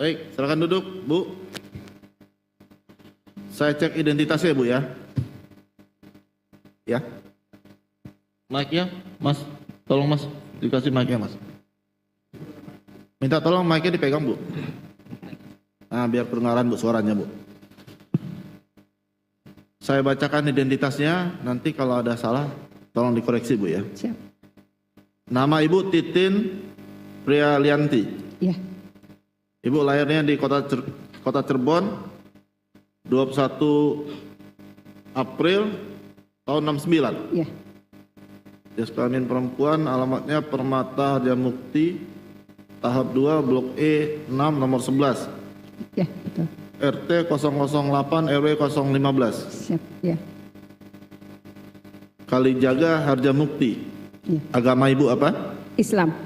Baik, silakan duduk, Bu. Saya cek identitasnya, Bu ya. Ya. Mic-nya, Mas. Tolong Mas, dikasih mic-nya, Mas. Minta tolong mic-nya dipegang, Bu. Nah, biar kedengaran, Bu, suaranya, Bu. Saya bacakan identitasnya, nanti kalau ada salah, tolong dikoreksi, Bu ya. Siap. Nama Ibu Titin Prialianti. Ya, Ibu lahirnya di kota Cirebon 21 April tahun 69. ya, Jenis kelamin perempuan, alamatnya Permata Harjamukti, tahap 2, Blok E 6 nomor 11. ya, betul. RT 008 RW 015. Siap, ya, Kalijaga Harjamukti. ya. Agama Ibu apa? Islam.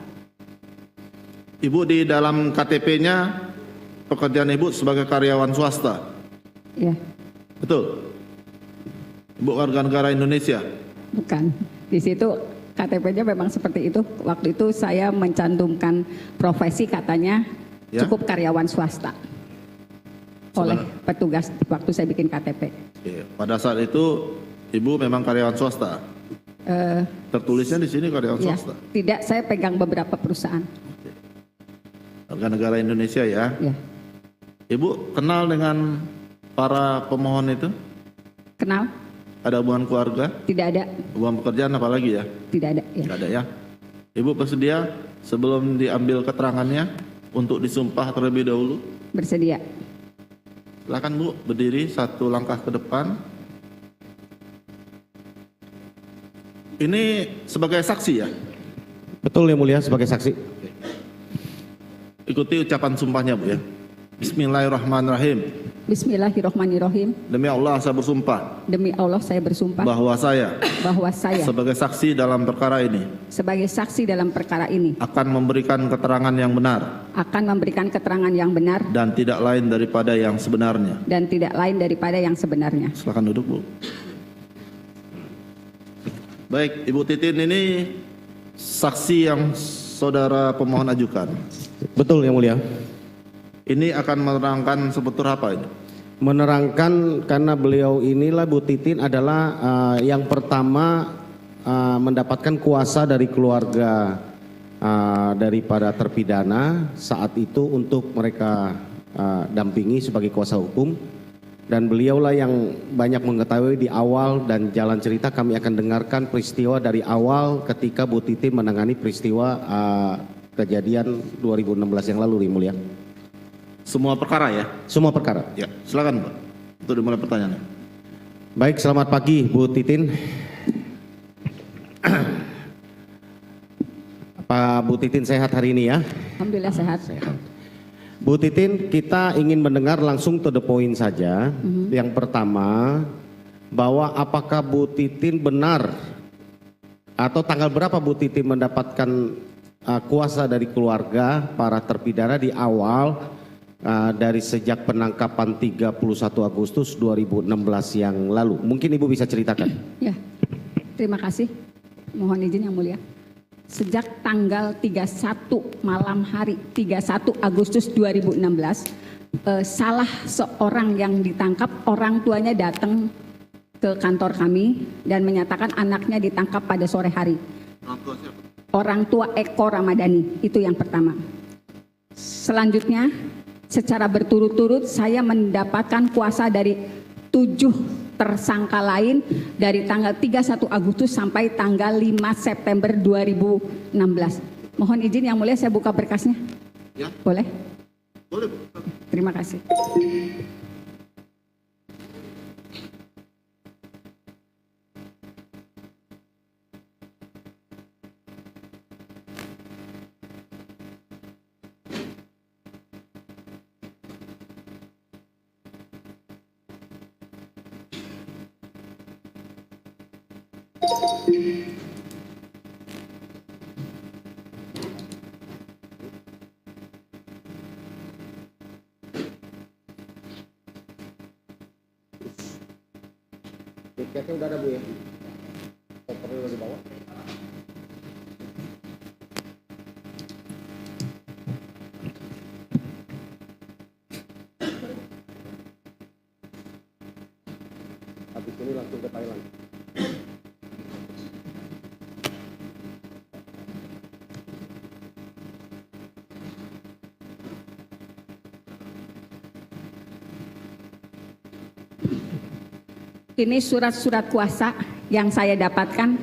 Ibu di dalam KTP-nya pekerjaan Ibu sebagai karyawan swasta. Ya, Betul? Ibu warga negara Indonesia. bukan. Di situ KTP-nya memang seperti itu. Waktu itu saya mencantumkan profesi katanya Ya. cukup karyawan swasta oleh petugas waktu saya bikin KTP. Oke, pada saat itu Ibu memang karyawan swasta. Tertulisnya di sini karyawan Ya, swasta. tidak, saya pegang beberapa perusahaan. Warga negara Indonesia ya. Ya, Ibu kenal dengan para pemohon itu? kenal? Ada hubungan keluarga? Tidak ada, Hubungan pekerjaan apalagi ya? tidak ada. Ya, Tidak ada ya. Ibu bersedia sebelum diambil keterangannya untuk disumpah terlebih dahulu? bersedia. Silakan Bu, berdiri satu langkah ke depan. Ini sebagai saksi ya? Betul yang mulia, sebagai saksi. Ikuti ucapan sumpahnya Bu ya. Bismillahirrahmanirrahim. Bismillahirrohmanirrohim. Demi Allah saya bersumpah Demi Allah saya bersumpah bahwa saya bahwa saya sebagai saksi dalam perkara ini sebagai saksi dalam perkara ini akan memberikan keterangan yang benar akan memberikan keterangan yang benar dan tidak lain daripada yang sebenarnya. dan tidak lain daripada yang sebenarnya. Silakan duduk Bu. Baik, Ibu Titin ini saksi yang saudara pemohon ajukan. Betul yang mulia. Ini akan menerangkan seputar apa ini? Menerangkan karena beliau inilah Bu Titin adalah yang pertama mendapatkan kuasa dari keluarga daripada terpidana saat itu untuk mereka dampingi sebagai kuasa hukum, dan beliaulah yang banyak mengetahui di awal, dan jalan cerita kami akan dengarkan peristiwa dari awal ketika Bu Titin menangani peristiwa kejadian 2016 yang lalu, yang mulia. Semua perkara ya? Semua perkara. Ya, silakan Pak. Untuk dimulai pertanyaannya. Baik, selamat pagi Bu Titin. Pak Bu Titin sehat hari ini ya? Alhamdulillah sehat. Bu Titin, kita ingin mendengar langsung to the point saja. Yang pertama, bahwa apakah Bu Titin benar atau tanggal berapa Bu Titin mendapatkan kuasa dari keluarga para terpidana di awal dari sejak penangkapan 31 Agustus 2016 yang lalu. Mungkin Ibu bisa ceritakan. Ya, terima kasih. Mohon izin yang mulia. Sejak tanggal 31 malam hari 31 Agustus 2016, salah seorang yang ditangkap, orang tuanya datang ke kantor kami dan menyatakan anaknya ditangkap pada sore hari. Orang tua Eko Ramadhani, itu yang pertama. Selanjutnya, secara berturut-turut saya mendapatkan kuasa dari 7 tersangka lain dari tanggal 31 Agustus sampai tanggal 5 September 2016. Mohon izin yang mulia saya buka berkasnya. Ya. Boleh? Boleh Bu. Terima kasih. Tiketnya udah ada Bu ya? Kopernya udah dibawa? Habis ini langsung ke Thailand. Ini surat-surat kuasa yang saya dapatkan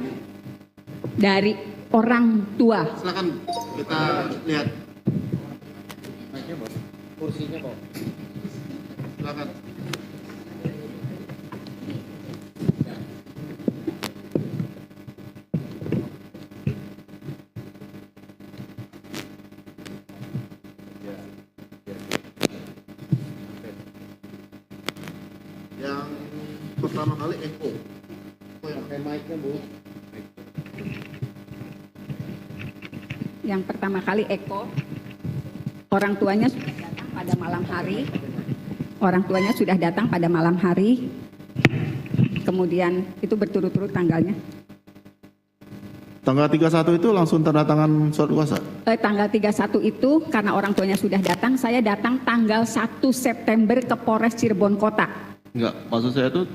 dari orang tua. Silakan kita lihat. Kursinya kok. Silakan. Yang pertama kali Eko. Pakai mic-nya, Bu. Yang pertama kali Eko, orang tuanya sudah datang pada malam hari. Orang tuanya sudah datang pada malam hari. Kemudian itu berturut-turut tanggalnya. Tanggal 31 itu langsung tanda tangan surat kuasa. Tanggal 31 itu karena orang tuanya sudah datang, saya datang tanggal 1 September ke Polres Cirebon Kota. Enggak, maksud saya itu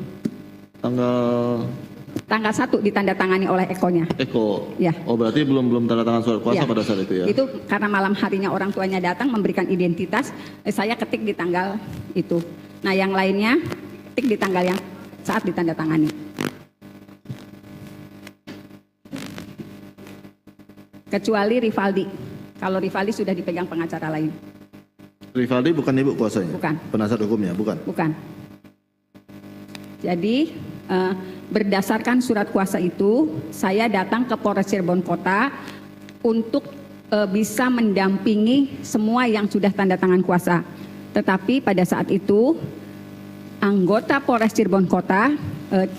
Tanggal 1 ditandatangani oleh Ekonya. Eko. Ya. Oh, berarti belum tanda tangan surat kuasa Ya. pada saat itu ya. Itu karena malam harinya orang tuanya datang memberikan identitas, saya ketik di tanggal itu. Nah, yang lainnya ketik di tanggal yang saat ditandatangani. Kecuali Rivaldi. Kalau Rivaldi sudah dipegang pengacara lain. Rivaldi bukan ibu kuasanya? Bukan. Penasihat hukumnya, bukan? Bukan. Jadi berdasarkan surat kuasa itu, saya datang ke Polres Cirebon Kota untuk bisa mendampingi semua yang sudah tanda tangan kuasa. Tetapi pada saat itu anggota Polres Cirebon Kota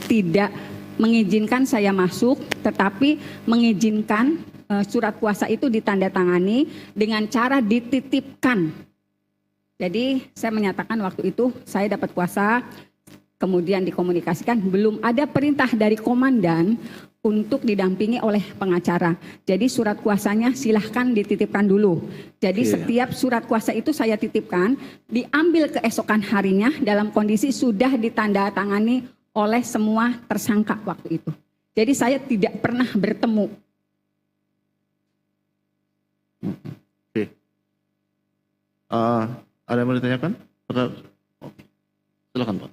tidak mengizinkan saya masuk, tetapi mengizinkan surat kuasa itu ditandatangani dengan cara dititipkan. Jadi saya menyatakan waktu itu saya dapat kuasa, kemudian dikomunikasikan, belum ada perintah dari komandan untuk didampingi oleh pengacara. Jadi surat kuasanya silahkan dititipkan dulu. Jadi setiap surat kuasa itu saya titipkan, diambil keesokan harinya dalam kondisi sudah ditandatangani oleh semua tersangka waktu itu. Jadi saya tidak pernah bertemu. Oke. Ada yang mau ditanyakan? Oke. Silakan, Pak.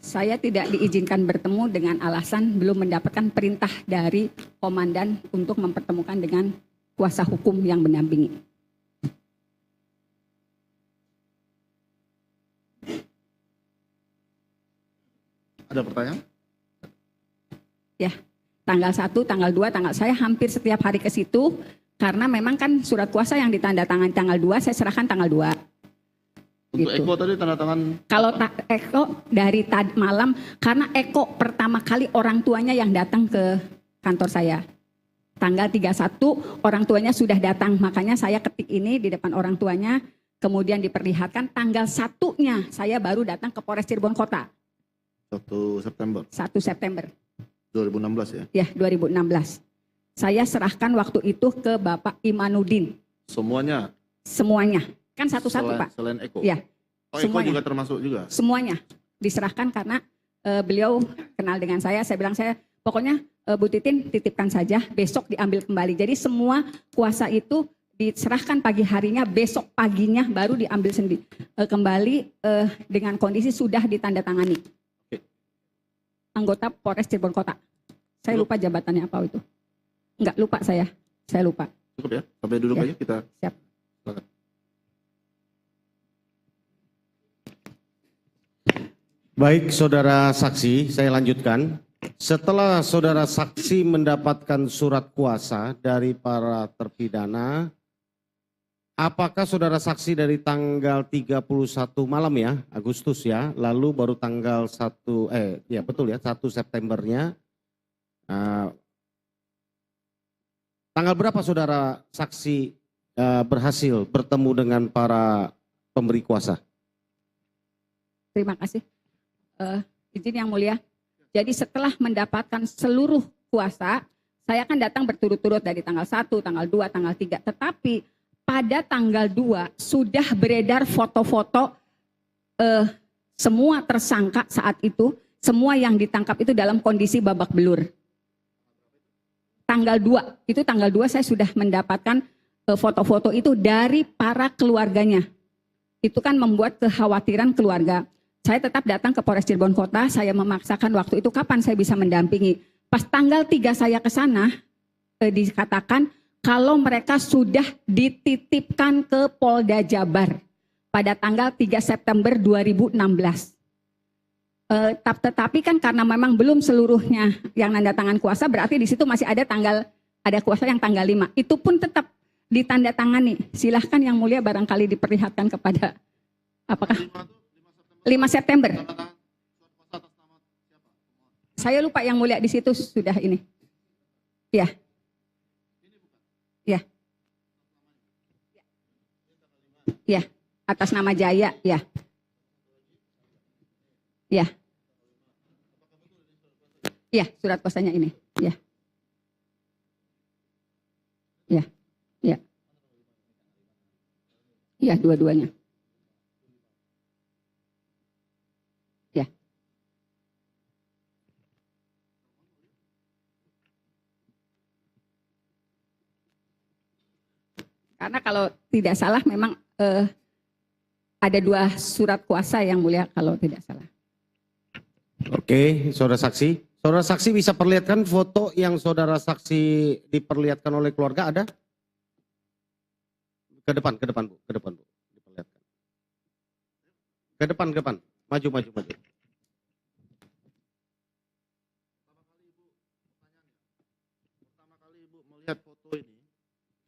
Saya tidak diizinkan bertemu dengan alasan belum mendapatkan perintah dari komandan untuk mempertemukan dengan kuasa hukum yang mendampingi. Ada pertanyaan? Ya, tanggal 1, tanggal 2, saya hampir setiap hari ke situ karena memang kan surat kuasa yang ditandatangani tanggal 2, saya serahkan tanggal 2. Untuk Gitu. Eko tadi tanda tangan. Kalau Eko dari tadi malam, karena Eko pertama kali orang tuanya yang datang ke kantor saya. Tanggal 31 orang tuanya sudah datang, makanya saya ketik ini di depan orang tuanya, kemudian diperlihatkan tanggal 1-nya saya baru datang ke Polres Cirebon Kota. 1 September 1 September. 2016 ya? Ya, 2016. Saya serahkan waktu itu ke Bapak Imanuddin. Semuanya? Semuanya. Kan satu-satu, Pak. Selain Eko? Ya. Oh, Eko semuanya. juga termasuk juga? Semuanya diserahkan karena beliau kenal dengan saya bilang pokoknya Bu Titin titipkan saja, besok diambil kembali. Jadi semua kuasa itu diserahkan pagi harinya, besok paginya baru diambil sendiri kembali dengan kondisi sudah ditandatangani. Oke. Anggota Polres Cirebon Kota. Saya lupa jabatannya apa itu. Enggak, lupa saya lupa. Cukup ya? Sampai duduk Ya. aja kita. Siap. Silakan. Baik, saudara saksi, saya lanjutkan. Setelah saudara saksi mendapatkan surat kuasa dari para terpidana, apakah saudara saksi dari tanggal 31 malam ya, Agustus ya, lalu baru tanggal 1, ya betul ya, 1 Septembernya, tanggal berapa saudara saksi berhasil bertemu dengan para pemberi kuasa? Terima kasih. Izin yang mulia. Jadi setelah mendapatkan seluruh kuasa, saya akan datang berturut-turut dari tanggal 1, tanggal 2, tanggal 3. Tetapi pada tanggal 2 sudah beredar foto-foto semua tersangka saat itu, semua yang ditangkap itu dalam kondisi babak belur. Tanggal 2, itu tanggal 2 saya sudah mendapatkan foto-foto itu dari para keluarganya. Itu kan membuat kekhawatiran keluarga. Saya tetap datang ke Polres Cirebon Kota, saya memaksakan waktu itu kapan saya bisa mendampingi. Pas tanggal 3 saya ke sana, dikatakan kalau mereka sudah dititipkan ke Polda Jabar pada tanggal 3 September 2016. Tetapi kan karena memang belum seluruhnya yang nanda tangan kuasa, berarti di situ masih ada kuasa yang tanggal 5. Itu pun tetap ditandatangani. Silahkan yang mulia barangkali diperlihatkan kepada apakah 5 September. Saya lupa yang mulia di situ sudah ini. Ya. Ya. Ya, atas nama Jaya, ya. Ya. Ya, surat kuasanya ini. Ya. Ya. Ya. Ya, dua-duanya. Ya. Karena kalau tidak salah memang ada 2 surat kuasa yang mulia kalau tidak salah. Oke, saudara saksi. Saudara saksi bisa perlihatkan foto yang saudara saksi diperlihatkan oleh keluarga ada? Ke depan Bu, ke depan Bu. Diperlihatkan. Ke depan. Maju. Pertama kali Ibu melihat foto ini,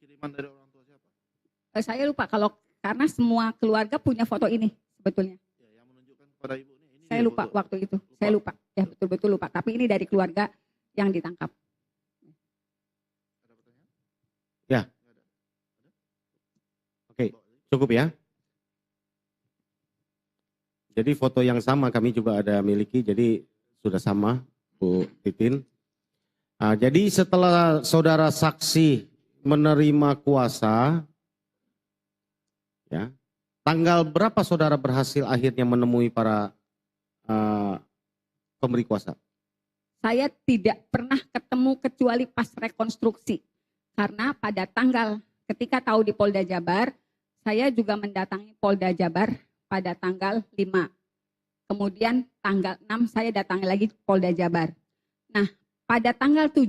kiriman dari orang tua siapa? Saya lupa karena semua keluarga punya foto ini sebetulnya. Ya, yang menunjukkan kepada Ibu ini. Saya lupa foto. waktu itu. Saya lupa. Ya betul-betul lupa. Tapi ini dari keluarga yang ditangkap. Ada pertanyaan? Ya. Ada. Oke, cukup ya. Jadi foto yang sama kami juga ada miliki, jadi sudah sama Bu Titin. Jadi setelah saudara saksi menerima kuasa, ya, tanggal berapa saudara berhasil akhirnya menemui para pemberi kuasa? Saya tidak pernah ketemu kecuali pas rekonstruksi. Karena pada tanggal ketika tahu di Polda Jabar, saya juga mendatangi Polda Jabar pada tanggal 5. Kemudian tanggal 6 saya datangi lagi Polda Jabar. Nah, pada tanggal 7,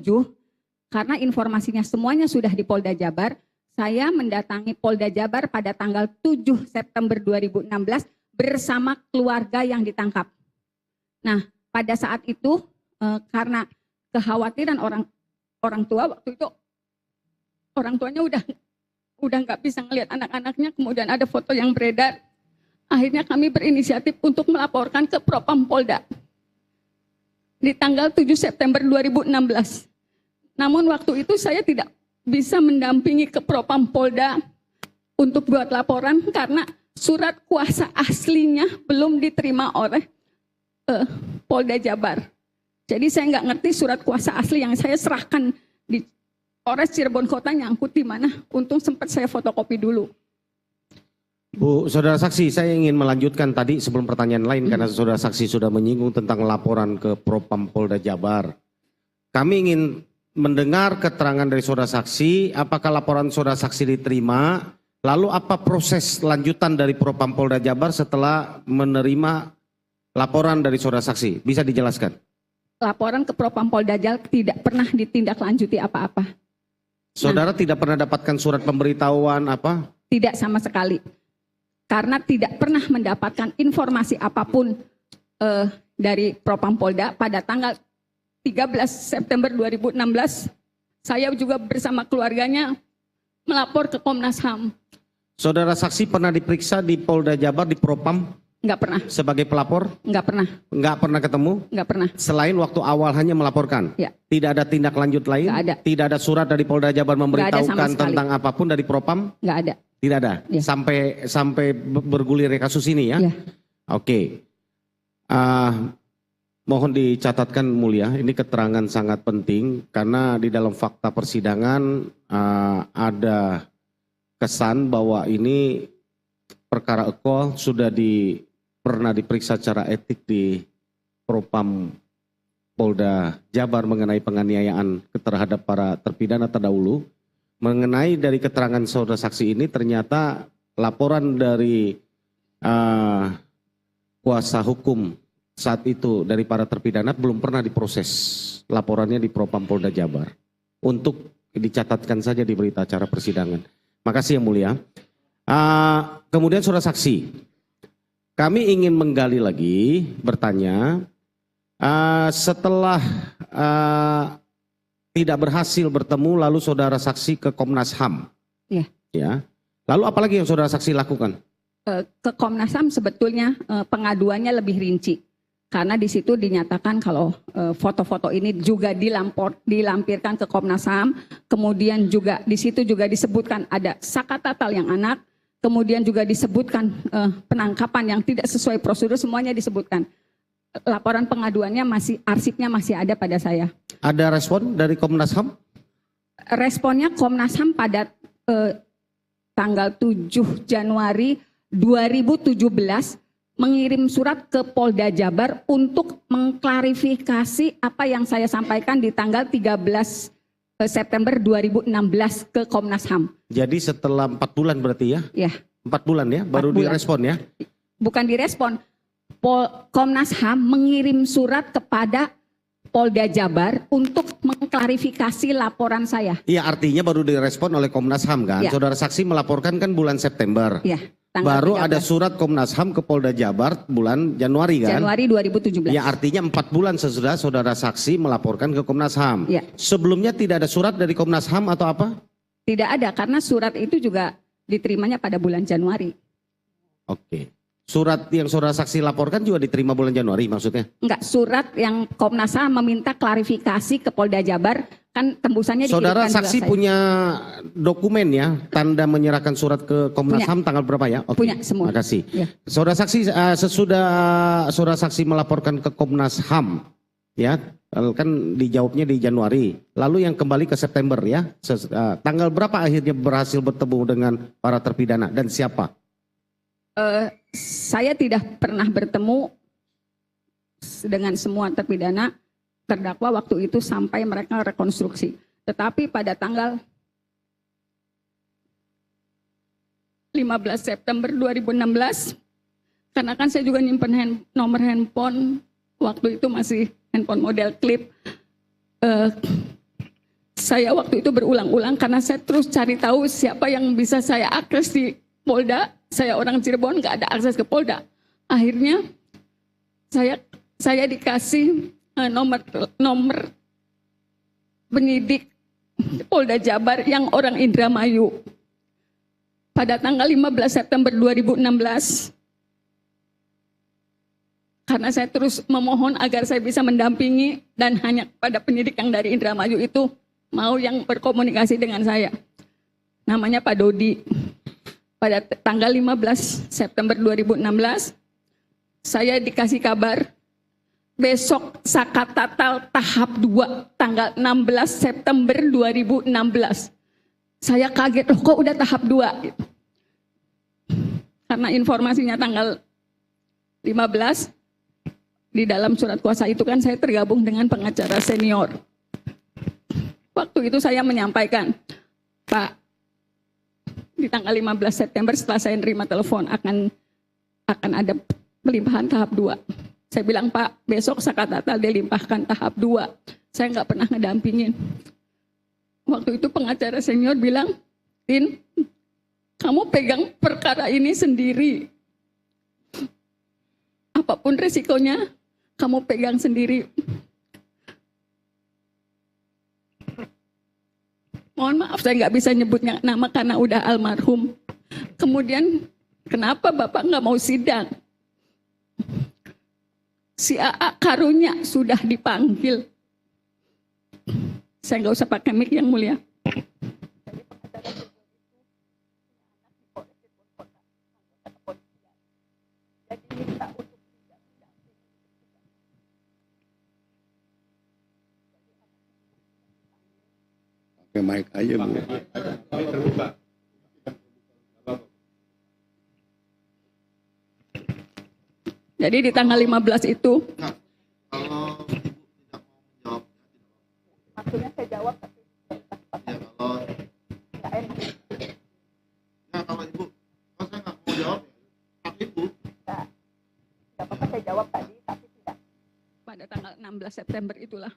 karena informasinya semuanya sudah di Polda Jabar, saya mendatangi Polda Jabar pada tanggal 7 September 2016 bersama keluarga yang ditangkap. Nah, pada saat itu karena kekhawatiran orang tua waktu itu, orang tuanya udah nggak bisa ngelihat anak-anaknya, kemudian ada foto yang beredar. Akhirnya kami berinisiatif untuk melaporkan ke Propam Polda di tanggal 7 September 2016. Namun waktu itu saya tidak bisa mendampingi ke Propam Polda untuk buat laporan karena surat kuasa aslinya belum diterima oleh Polda Jabar. Jadi saya nggak ngerti surat kuasa asli yang saya serahkan di Polres Cirebon Kota nyangkut di mana. Untung sempat saya fotokopi dulu. Bu, saudara saksi, saya ingin melanjutkan tadi sebelum pertanyaan lain karena saudara saksi sudah menyinggung tentang laporan ke Propam Polda Jabar. Kami ingin mendengar keterangan dari saudara saksi, apakah laporan saudara saksi diterima, lalu apa proses lanjutan dari Propam Polda Jabar setelah menerima laporan dari saudara saksi? Bisa dijelaskan? Laporan ke Propam Polda Jabar tidak pernah ditindaklanjuti apa-apa. Saudara tidak pernah dapatkan surat pemberitahuan apa? Tidak sama sekali. Karena tidak pernah mendapatkan informasi apapun dari Propam Polda pada tanggal 13 September 2016. Saya juga bersama keluarganya melapor ke Komnas HAM. Saudara saksi pernah diperiksa di Polda Jabar, di Propam? Enggak pernah. Sebagai pelapor? Enggak pernah. Enggak pernah ketemu? Enggak pernah. Selain waktu awal hanya melaporkan? Ya. Tidak ada tindak lanjut lain? Enggak ada. Tidak ada surat dari Polda Jabar memberitahukan tentang apapun dari Propam? Enggak ada. Tidak ada? Ya. Sampai bergulirnya kasus ini ya? Ya. Oke. Mohon dicatatkan mulia, ini keterangan sangat penting karena di dalam fakta persidangan ada kesan bahwa ini perkara Eko sudah pernah diperiksa secara etik di Propam Polda Jabar mengenai penganiayaan terhadap para terpidana terdahulu. Mengenai dari keterangan saudara saksi ini ternyata laporan dari kuasa hukum saat itu dari para terpidana belum pernah diproses laporannya di Propam Polda Jabar. Untuk dicatatkan saja di berita acara persidangan. Makasih yang mulia. Kemudian saudara saksi, kami ingin menggali lagi, bertanya, setelah tidak berhasil bertemu lalu saudara saksi ke Komnas HAM. Iya. Ya. Lalu apalagi yang saudara saksi lakukan? Ke Komnas HAM sebetulnya pengaduannya lebih rinci. Karena di situ dinyatakan kalau foto-foto ini juga dilampirkan ke Komnas HAM, kemudian juga di situ juga disebutkan ada Saka Tatal yang anak, kemudian juga disebutkan penangkapan yang tidak sesuai prosedur, semuanya disebutkan. Laporan pengaduannya arsipnya masih ada pada saya. Ada respon dari Komnas HAM? Responnya Komnas HAM pada tanggal 7 Januari 2017 mengirim surat ke Polda Jabar untuk mengklarifikasi apa yang saya sampaikan di tanggal 13 September 2016 ke Komnas HAM. Jadi setelah 4 bulan berarti ya? Ya. 4 bulan ya, baru direspon ya? Bukan direspon. Komnas HAM mengirim surat kepada Polda Jabar untuk mengklarifikasi laporan saya. Iya, artinya baru direspon oleh Komnas HAM kan? Ya. Saudara saksi melaporkan kan bulan September. Iya. Baru 13. Ada surat Komnas HAM ke Polda Jabar bulan Januari kan? Januari 2017. Ya, artinya 4 bulan sesudah saudara saksi melaporkan ke Komnas HAM. Ya. Sebelumnya tidak ada surat dari Komnas HAM atau apa? Tidak ada, karena surat itu juga diterimanya pada bulan Januari. Oke. Surat yang saudara saksi laporkan juga diterima bulan Januari maksudnya? Enggak, surat yang Komnas HAM meminta klarifikasi ke Polda Jabar, kan tembusannya dikirimkan. Saudara saksi punya dokumen ya, tanda menyerahkan surat ke Komnas HAM tanggal berapa ya? Oke. Punya semua. Terima kasih. Ya. Saudara saksi, sesudah saudara saksi melaporkan ke Komnas HAM, ya kan dijawabnya di Januari, lalu yang kembali ke September ya, tanggal berapa akhirnya berhasil bertemu dengan para terpidana dan siapa? Saya tidak pernah bertemu dengan semua terpidana terdakwa waktu itu sampai mereka rekonstruksi. Tetapi pada tanggal 15 September 2016, karena kan saya juga nyimpen nomor handphone, waktu itu masih handphone model klip. Saya waktu itu berulang-ulang karena saya terus cari tahu siapa yang bisa saya akses di Polda. Saya orang Cirebon, nggak ada akses ke Polda. Akhirnya saya dikasih nomor penyidik Polda Jabar yang orang Indramayu. Pada tanggal 15 September 2016, karena saya terus memohon agar saya bisa mendampingi dan hanya pada penyidik yang dari Indramayu itu mau yang berkomunikasi dengan saya. Namanya Pak Dodi. Pada tanggal 15 September 2016, saya dikasih kabar besok Saka Tatal tahap 2 tanggal 16 September 2016. Saya kaget, loh kok udah tahap 2? Karena informasinya tanggal 15, di dalam surat kuasa itu kan saya tergabung dengan pengacara senior. Waktu itu saya menyampaikan, Pak, di tanggal 15 September setelah saya nerima telepon akan ada pelimpahan tahap 2. Saya bilang, Pak, besok Saka Tatal dilimpahkan tahap 2. Saya nggak pernah ngedampingin. Waktu itu pengacara senior bilang, Tin, kamu pegang perkara ini sendiri. Apapun resikonya, kamu pegang sendiri. Mohon maaf saya nggak bisa nyebutnya nama karena udah almarhum. Kemudian kenapa Bapak nggak mau sidang? Si AA karunya sudah dipanggil. Saya nggak usah pakai mic yang mulia. Pakai mic aja Bu. Jadi di tanggal 15 itu. Nah, kalau ibu tidak mau menjawab, Maksudnya saya jawab tapi ya kalau nggak enak. ya kalau ibu, kalau saya nggak mau jawab, hak ibu. Nggak apa-apa saya jawab tadi tapi tidak. Pada tanggal 16 September itulah.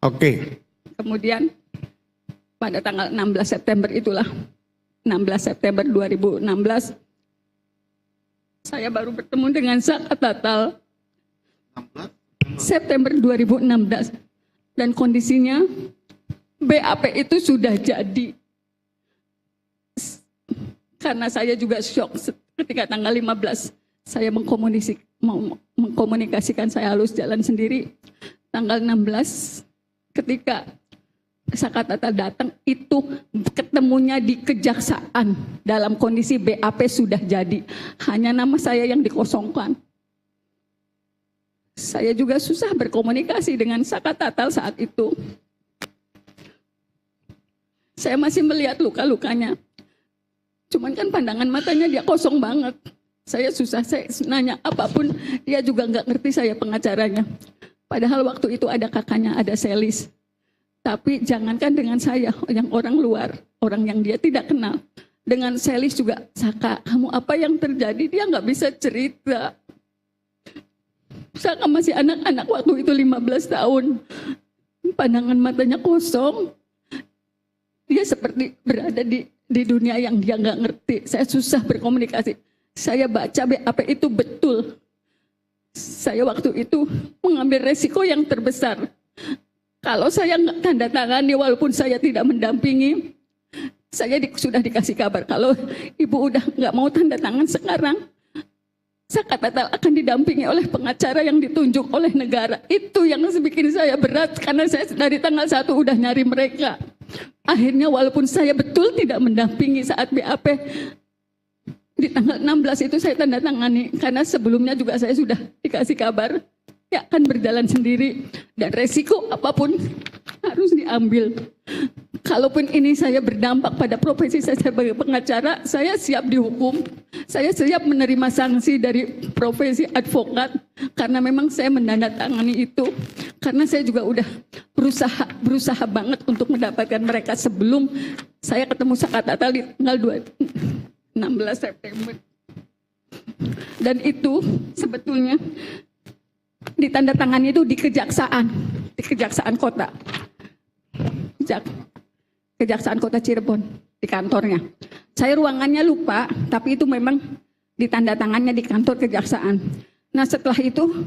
Oke. Kemudian pada tanggal 16 September itulah, 16 September 2016, saya baru bertemu dengan Zakat Tatal 16 September 2016. Dan kondisinya BAP itu sudah jadi. Karena saya juga syok ketika tanggal 15 saya mengkomunikasikan saya harus jalan sendiri. Tanggal 16 ketika Zakat Tatal datang itu ketemunya di kejaksaan dalam kondisi BAP sudah jadi. Hanya nama saya yang dikosongkan. Saya juga susah berkomunikasi dengan Zakat Tatal saat itu. Saya masih melihat luka-lukanya. Cuman kan pandangan matanya dia kosong banget. Saya susah, saya nanya apapun, dia juga nggak ngerti saya pengacaranya. Padahal waktu itu ada kakaknya, ada Selis. Tapi jangankan dengan saya, yang orang luar, orang yang dia tidak kenal. Dengan Selis juga, Saka, kamu apa yang terjadi? Dia nggak bisa cerita. Saka masih anak-anak waktu itu 15 tahun. Pandangan matanya kosong. Dia seperti berada di dunia yang dia nggak ngerti. Saya susah berkomunikasi. Saya baca BAP itu betul. Saya waktu itu mengambil resiko yang terbesar. Kalau saya nggak tanda tangani walaupun saya tidak mendampingi, saya sudah dikasih kabar kalau ibu udah nggak mau tanda tangan sekarang, Zakat Tatal akan didampingi oleh pengacara yang ditunjuk oleh negara. Itu yang bikin saya berat karena saya dari tanggal 1 udah nyari mereka. Akhirnya walaupun saya betul tidak mendampingi saat BAP, di tanggal 16 itu saya tanda tangani karena sebelumnya juga saya sudah dikasih kabar ya akan berjalan sendiri dan resiko apapun harus diambil. Kalaupun ini saya berdampak pada profesi saya sebagai pengacara, saya siap dihukum. Saya siap menerima sanksi dari profesi advokat karena memang saya menandatangani itu. Karena saya juga udah berusaha banget untuk mendapatkan mereka sebelum saya ketemu Zakat Tatal di tanggal 16 September. Dan itu sebetulnya ditandatangani itu di kejaksaan kota. Kejaksaan Kota Cirebon di kantornya. Saya ruangannya lupa, tapi itu memang ditandatangannya di kantor kejaksaan. Nah setelah itu,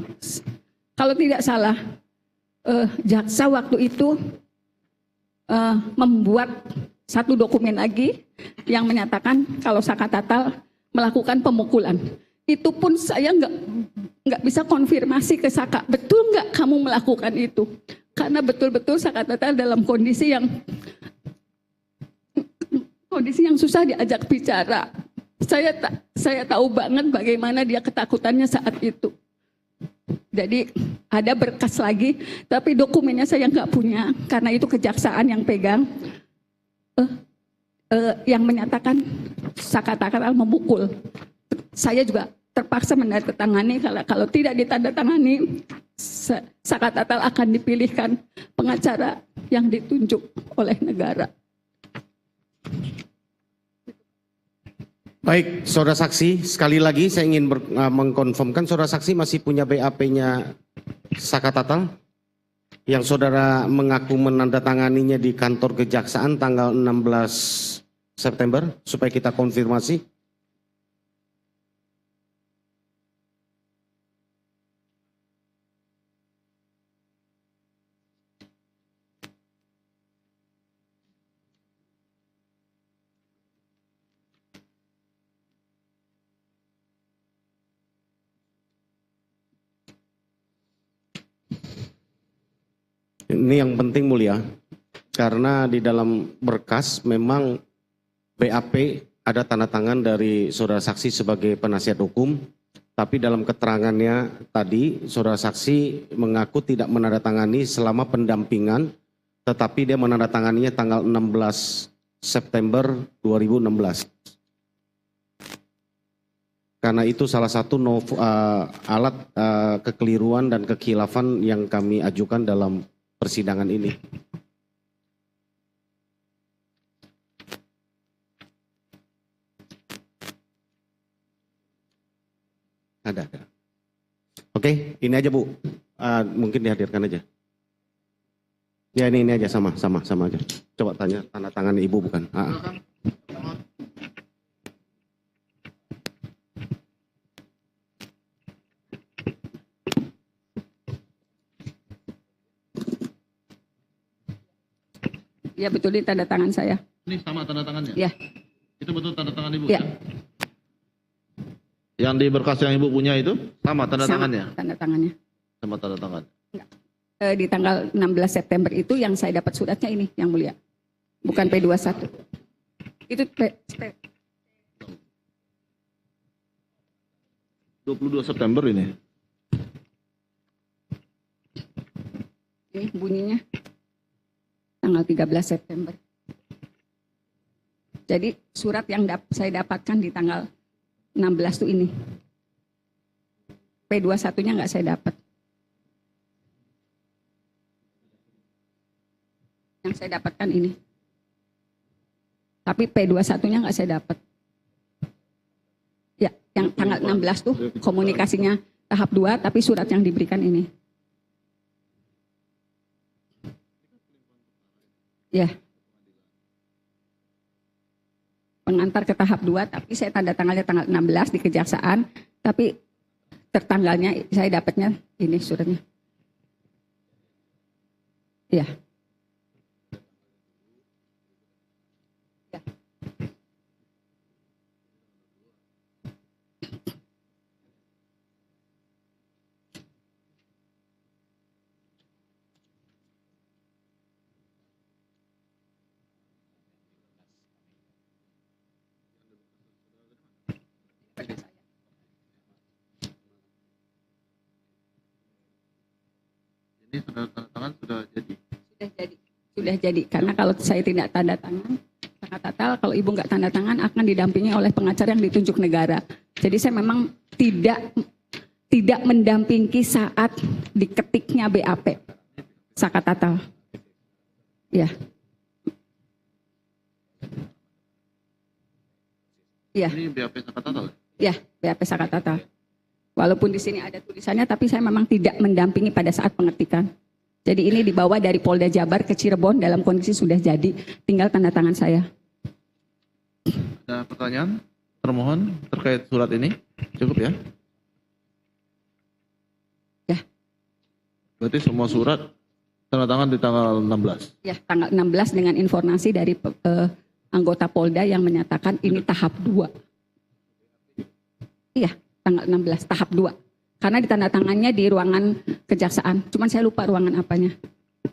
kalau tidak salah, jaksa waktu itu membuat satu dokumen lagi yang menyatakan kalau Zakat Tatal melakukan pemukulan. Itu pun saya nggak bisa konfirmasi ke Saka, betul nggak kamu melakukan itu? Karena betul-betul Zakat Tatal dalam kondisi yang susah diajak bicara. Saya tahu banget bagaimana dia ketakutannya saat itu. Jadi ada berkas lagi, tapi dokumennya saya nggak punya karena itu kejaksaan yang pegang. Yang menyatakan Zakat Tatal memukul. Saya juga terpaksa menandatangani, kalau tidak ditandatangani, Zakat Tatal akan dipilihkan pengacara yang ditunjuk oleh negara. Baik, saudara saksi, sekali lagi saya ingin mengkonfirmkan, saudara saksi masih punya BAP-nya Zakat Tatal yang saudara mengaku menandatanganinya di kantor kejaksaan tanggal 16 September, supaya kita konfirmasi. Ini yang penting mulia, karena di dalam berkas memang BAP ada tanda tangan dari saudara saksi sebagai penasihat hukum, tapi dalam keterangannya tadi saudara saksi mengaku tidak menandatangani selama pendampingan, tetapi dia menandatanganinya tanggal 16 September 2016. Karena itu salah satu alat kekeliruan dan kekhilafan yang kami ajukan dalam persidangan ini. Ada. Oke, ini aja Bu. Mungkin dihadirkan aja. Ya ini aja sama aja. Coba tanya tanda tangan Ibu bukan? Ya betul, ini tanda tangan saya. Ini sama tanda tangannya? Ya. Itu betul tanda tangan Ibu? Ya. Yang di berkas yang Ibu punya itu sama tanda Sama tangannya? tanda tangannya. Sama tanda tangan. Di tanggal 16 September itu yang saya dapat suratnya ini, yang mulia. Bukan P21. Itu 22 September ini. ini bunyinya tanggal 13 September. Jadi surat yang saya dapatkan di tanggal 16 itu ini. P21-nya nggak saya dapat. Yang saya dapatkan ini. Tapi P21-nya nggak saya dapat. Ya, yang tanggal 16 tuh komunikasinya tahap 2, tapi surat yang diberikan ini. Ya. Pengantar ke tahap 2, tapi saya tanda tangannya tanggal 16 di kejaksaan, tapi tertanggalnya saya dapatnya ini suratnya. Ya. Ini tanda tangan sudah jadi? Sudah jadi. Karena kalau saya tidak tanda tangan, sangat fatal. Kalau ibu nggak tanda tangan akan didampingi oleh pengacara yang ditunjuk negara. Jadi saya memang tidak mendampingi saat diketiknya BAP. Sakatatal. Ya. Ya. Ini BAP Sakatatal? Ya, BAP Sakatatal. Walaupun di sini ada tulisannya, tapi saya memang tidak mendampingi pada saat pengetikan. Jadi ini dibawa dari Polda Jabar ke Cirebon dalam kondisi sudah jadi, tinggal tanda tangan saya. Ada pertanyaan termohon terkait surat ini? Cukup ya? Ya. Berarti semua surat tanda tangan di tanggal 16? Ya, tanggal 16 dengan informasi dari anggota Polda yang menyatakan ini tahap 2. Iya. Tanggal 16, tahap 2. Karena ditandatangannya di ruangan kejaksaan. Cuman saya lupa ruangan apanya.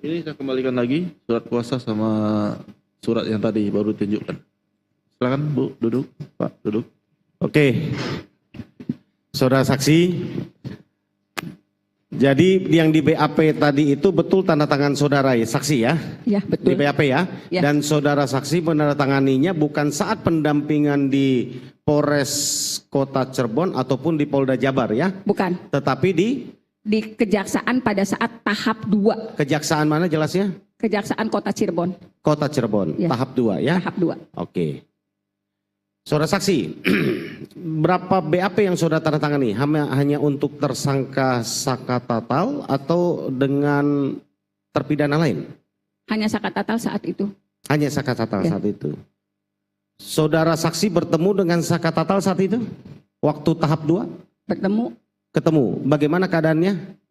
Ini saya kembalikan lagi surat kuasa sama surat yang tadi baru ditunjukkan. Silakan Bu, duduk. Pak, duduk. Oke. Saudara saksi, jadi yang di BAP tadi itu betul tanda tangan saudara ya, saksi ya? Ya, betul. Di BAP ya? Ya. Dan saudara saksi menandatanganinya bukan saat pendampingan di Polres Kota Cirebon ataupun di Polda Jabar ya? Bukan. Tetapi Di kejaksaan pada saat tahap 2. kejaksaan mana jelasnya? Kejaksaan Kota Cirebon. Kota Cirebon, Ya. tahap 2 ya? Tahap 2. Oke. Saudara saksi, berapa BAP yang saudara tanda tangani? Hanya untuk tersangka Sakatatal atau dengan terpidana lain? Hanya Sakatatal saat itu. Hanya Sakatatal Ya. saat itu. Saudara saksi bertemu dengan Sakatatal saat itu? Waktu tahap 2? Bertemu. Ketemu. Bagaimana keadaannya?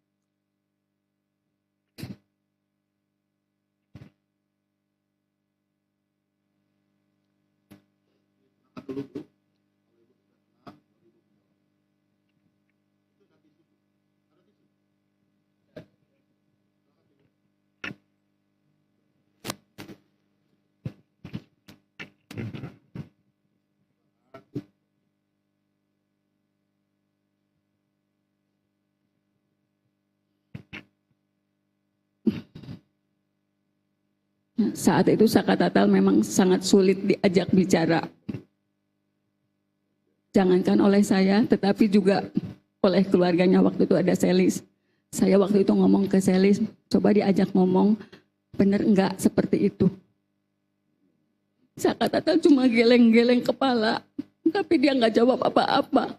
Saat itu Sakatatal memang sangat sulit diajak bicara. Jangankan oleh saya, tetapi juga oleh keluarganya. Waktu itu ada Selis. Saya waktu itu ngomong ke Selis, coba diajak ngomong, bener enggak seperti itu. Saka Tatal cuma geleng-geleng kepala, tapi dia nggak jawab apa-apa.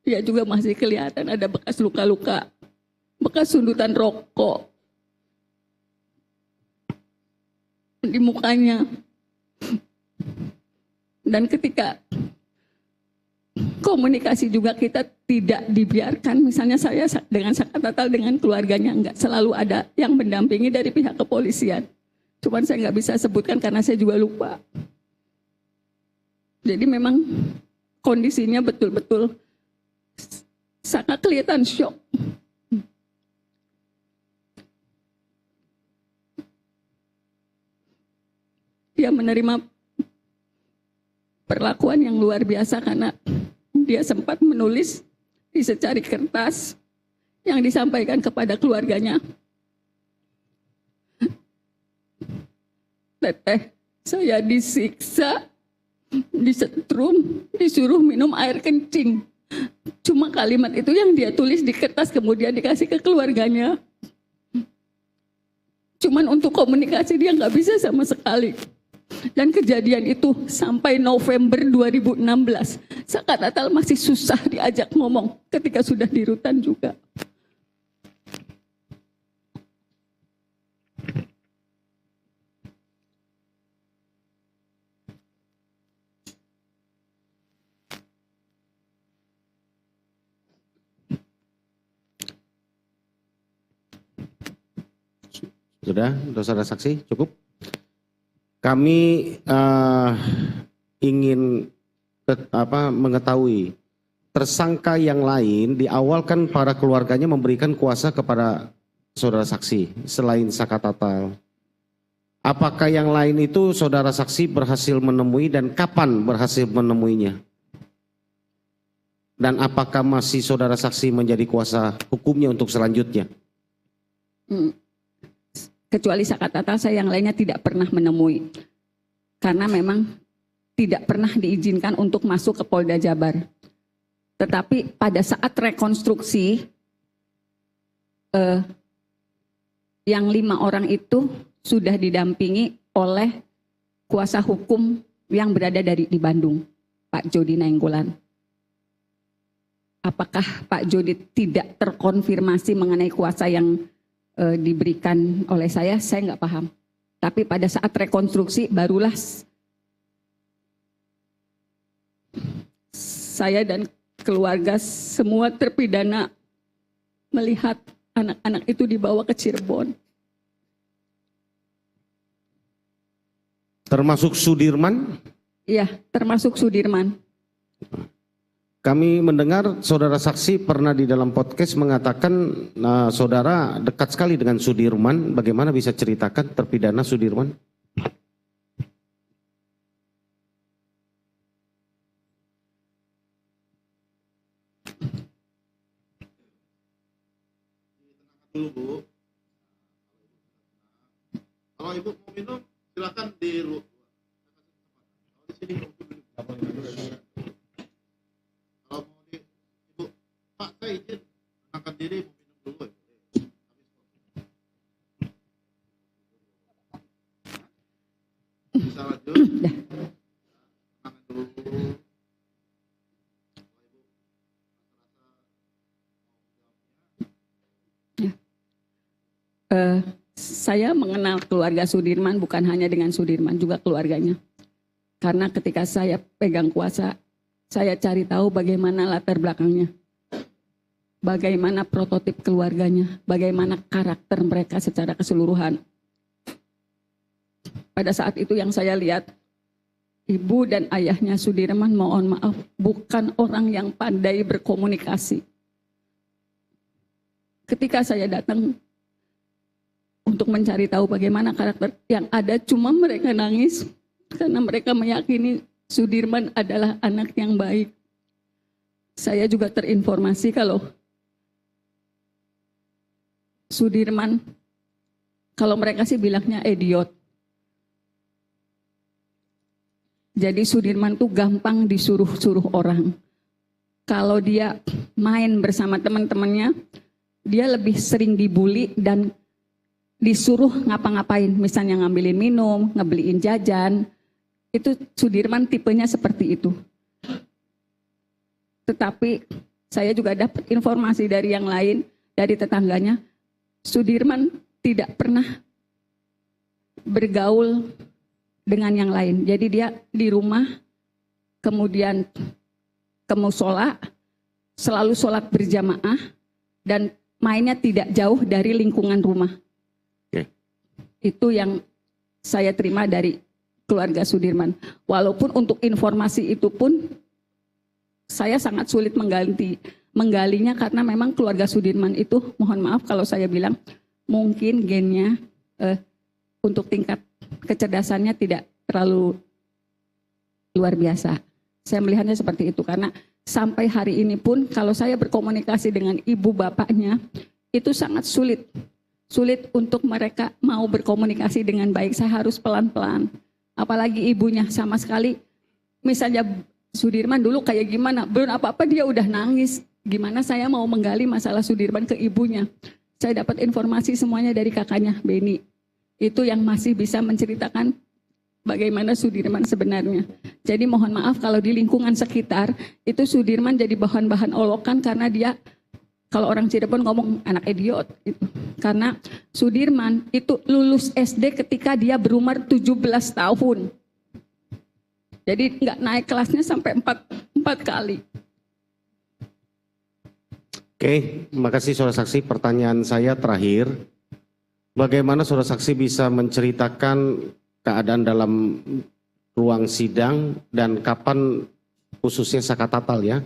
Dia juga masih kelihatan ada bekas luka-luka, bekas sundutan rokok di mukanya. Dan ketika komunikasi juga kita tidak dibiarkan, misalnya saya dengan Saka Tatal dengan keluarganya nggak selalu ada yang mendampingi dari pihak kepolisian. Cuman saya nggak bisa sebutkan karena saya juga lupa. Jadi memang kondisinya betul-betul Saka kelihatan syok. Dia menerima perlakuan yang luar biasa karena dia sempat menulis di secari kertas yang disampaikan kepada keluarganya. Teteh, saya disiksa, disetrum, disuruh minum air kencing. Cuma kalimat itu yang dia tulis di kertas kemudian dikasih ke keluarganya. Cuman untuk komunikasi dia nggak bisa sama sekali. Dan kejadian itu sampai November 2016. Saka Tatal masih susah diajak ngomong ketika sudah di rutan juga. Sudah, saudara saksi, cukup. Kami ingin mengetahui tersangka yang lain di awal kan para keluarganya memberikan kuasa kepada saudara saksi selain Saka Tatal. Apakah yang lain itu saudara saksi berhasil menemui dan kapan berhasil menemuinya? Dan apakah masih saudara saksi menjadi kuasa hukumnya untuk selanjutnya? Kecuali Saka Tatal, saya yang lainnya tidak pernah menemui. Karena memang tidak pernah diizinkan untuk masuk ke Polda Jabar. Tetapi pada saat rekonstruksi, yang 5 orang itu sudah didampingi oleh kuasa hukum yang berada di Bandung, Pak Jody Nainggolan. Apakah Pak Jody tidak terkonfirmasi mengenai kuasa yang diberikan oleh saya nggak paham. Tapi pada saat rekonstruksi barulah saya dan keluarga semua terpidana melihat anak-anak itu dibawa ke Cirebon. Termasuk Sudirman? Iya, termasuk Sudirman. Kami mendengar saudara saksi pernah di dalam podcast mengatakan saudara dekat sekali dengan Sudirman. Bagaimana bisa ceritakan terpidana Sudirman? Dulu Bu. Kalau Ibu mau minum silakan di di sini. Kalau mau di Ibu, Pak saya izin angkat diri mau minum dulu. Bisa lanjut. Tangan dulu. Saya mengenal keluarga Sudirman bukan hanya dengan Sudirman, juga keluarganya. Karena ketika saya pegang kuasa, saya cari tahu bagaimana latar belakangnya, bagaimana prototip keluarganya, bagaimana karakter mereka secara keseluruhan. Pada saat itu yang saya lihat, ibu dan ayahnya Sudirman, mohon maaf, bukan orang yang pandai berkomunikasi. Ketika saya datang untuk mencari tahu bagaimana karakter yang ada, cuma mereka nangis karena mereka meyakini Sudirman adalah anak yang baik. Saya juga terinformasi kalau Sudirman, kalau mereka sih bilangnya idiot. Jadi Sudirman tuh gampang disuruh-suruh orang. Kalau dia main bersama teman-temannya, dia lebih sering dibully dan disuruh ngapa-ngapain. Misalnya ngambilin minum, ngebeliin jajan. Itu Sudirman tipenya seperti itu. Tetapi saya juga dapat informasi dari yang lain, dari tetangganya. Sudirman tidak pernah bergaul dengan yang lain. Jadi dia di rumah, kemudian ke musola, selalu sholat berjamaah, dan mainnya tidak jauh dari lingkungan rumah. Oke. Itu yang saya terima dari keluarga Sudirman. Walaupun untuk informasi itu pun saya sangat sulit menggalinya karena memang keluarga Sudirman itu, mohon maaf kalau saya bilang, mungkin gennya untuk tingkat kecerdasannya tidak terlalu luar biasa. Saya melihatnya seperti itu karena sampai hari ini pun kalau saya berkomunikasi dengan ibu bapaknya itu sangat sulit. Sulit untuk mereka mau berkomunikasi dengan baik. Saya harus pelan-pelan. Apalagi ibunya sama sekali. Misalnya Sudirman dulu kayak gimana, belum apa-apa dia udah nangis. Gimana saya mau menggali masalah Sudirman ke ibunya. Saya dapat informasi semuanya dari kakaknya, Beni. Itu yang masih bisa menceritakan bagaimana Sudirman sebenarnya. Jadi mohon maaf kalau di lingkungan sekitar itu Sudirman jadi bahan-bahan olokan karena dia, kalau orang Cirebon ngomong anak idiot gitu. Karena Sudirman itu lulus SD ketika dia berumur 17 tahun. Jadi nggak naik kelasnya sampai 4 kali. Oke, terima kasih saudara saksi. Pertanyaan saya terakhir, bagaimana saudara saksi bisa menceritakan keadaan dalam ruang sidang dan kapan khususnya Sakatatal ya?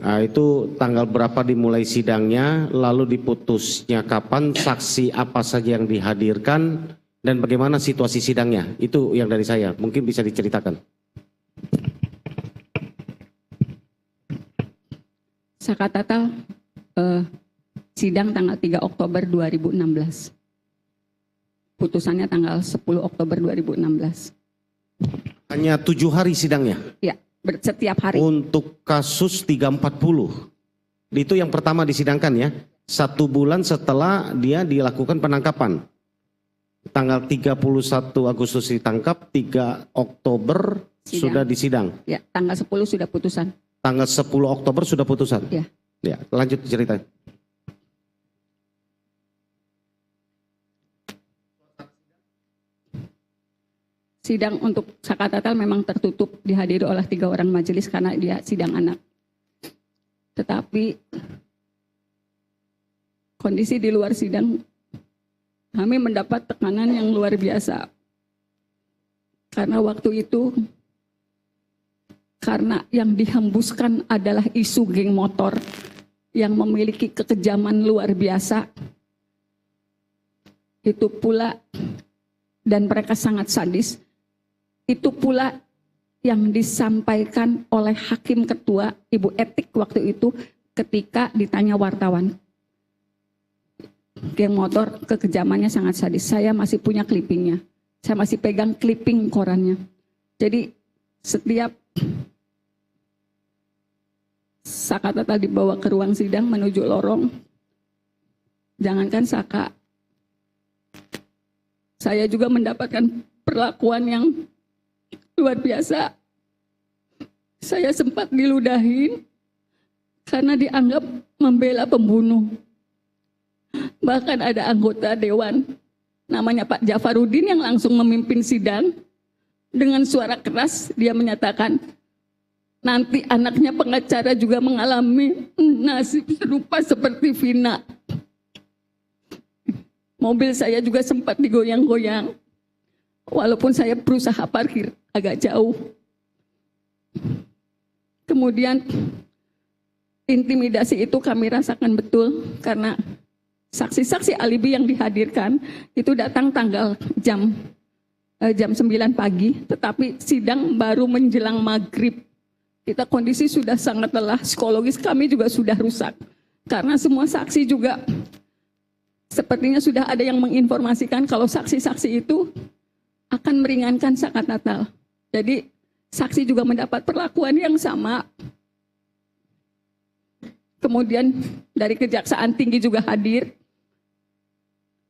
Nah, itu tanggal berapa dimulai sidangnya, lalu diputusnya kapan, saksi apa saja yang dihadirkan, dan bagaimana situasi sidangnya? Itu yang dari saya, mungkin bisa diceritakan. Sakatatal sidang tanggal 3 Oktober 2016. Putusannya tanggal 10 Oktober 2016. Hanya 7 hari sidangnya? Ya, setiap hari. Untuk kasus 340, itu yang pertama disidangkan ya, 1 bulan setelah dia dilakukan penangkapan. Tanggal 31 Agustus ditangkap, 3 Oktober sidang. Sudah disidang. Ya, tanggal 10 sudah putusan. Tanggal 10 Oktober sudah putusan? Ya. Ya, lanjut cerita. Sidang untuk Sakatatal memang tertutup, dihadiri oleh 3 orang majelis karena dia sidang anak. Tetapi kondisi di luar sidang, kami mendapat tekanan yang luar biasa. Karena waktu itu, karena yang dihembuskan adalah isu geng motor yang memiliki kekejaman luar biasa. Itu pula, dan mereka sangat sadis, itu pula yang disampaikan oleh Hakim Ketua, Ibu Etik waktu itu ketika ditanya wartawan. Geng motor kekejamannya sangat sadis. Saya masih punya clippingnya. Saya masih pegang clipping korannya. Jadi setiap Sakatatal dibawa ke ruang sidang menuju lorong, jangankan Saka, saya juga mendapatkan perlakuan yang luar biasa. Saya sempat diludahin karena dianggap membela pembunuh. Bahkan ada anggota dewan namanya Pak Jafarudin yang langsung memimpin sidang. Dengan suara keras dia menyatakan, nanti anaknya pengacara juga mengalami nasib serupa seperti Vina. Mobil saya juga sempat digoyang-goyang. Walaupun saya berusaha parkir agak jauh. Kemudian intimidasi itu kami rasakan betul karena saksi-saksi alibi yang dihadirkan itu datang tanggal jam 9 pagi, tetapi sidang baru menjelang maghrib. Kita kondisi sudah sangat lelah, psikologis kami juga sudah rusak. Karena semua saksi juga sepertinya sudah ada yang menginformasikan kalau saksi-saksi itu akan meringankan Sakatatal. Jadi Saksi juga mendapat perlakuan yang sama. Kemudian dari Kejaksaan Tinggi juga hadir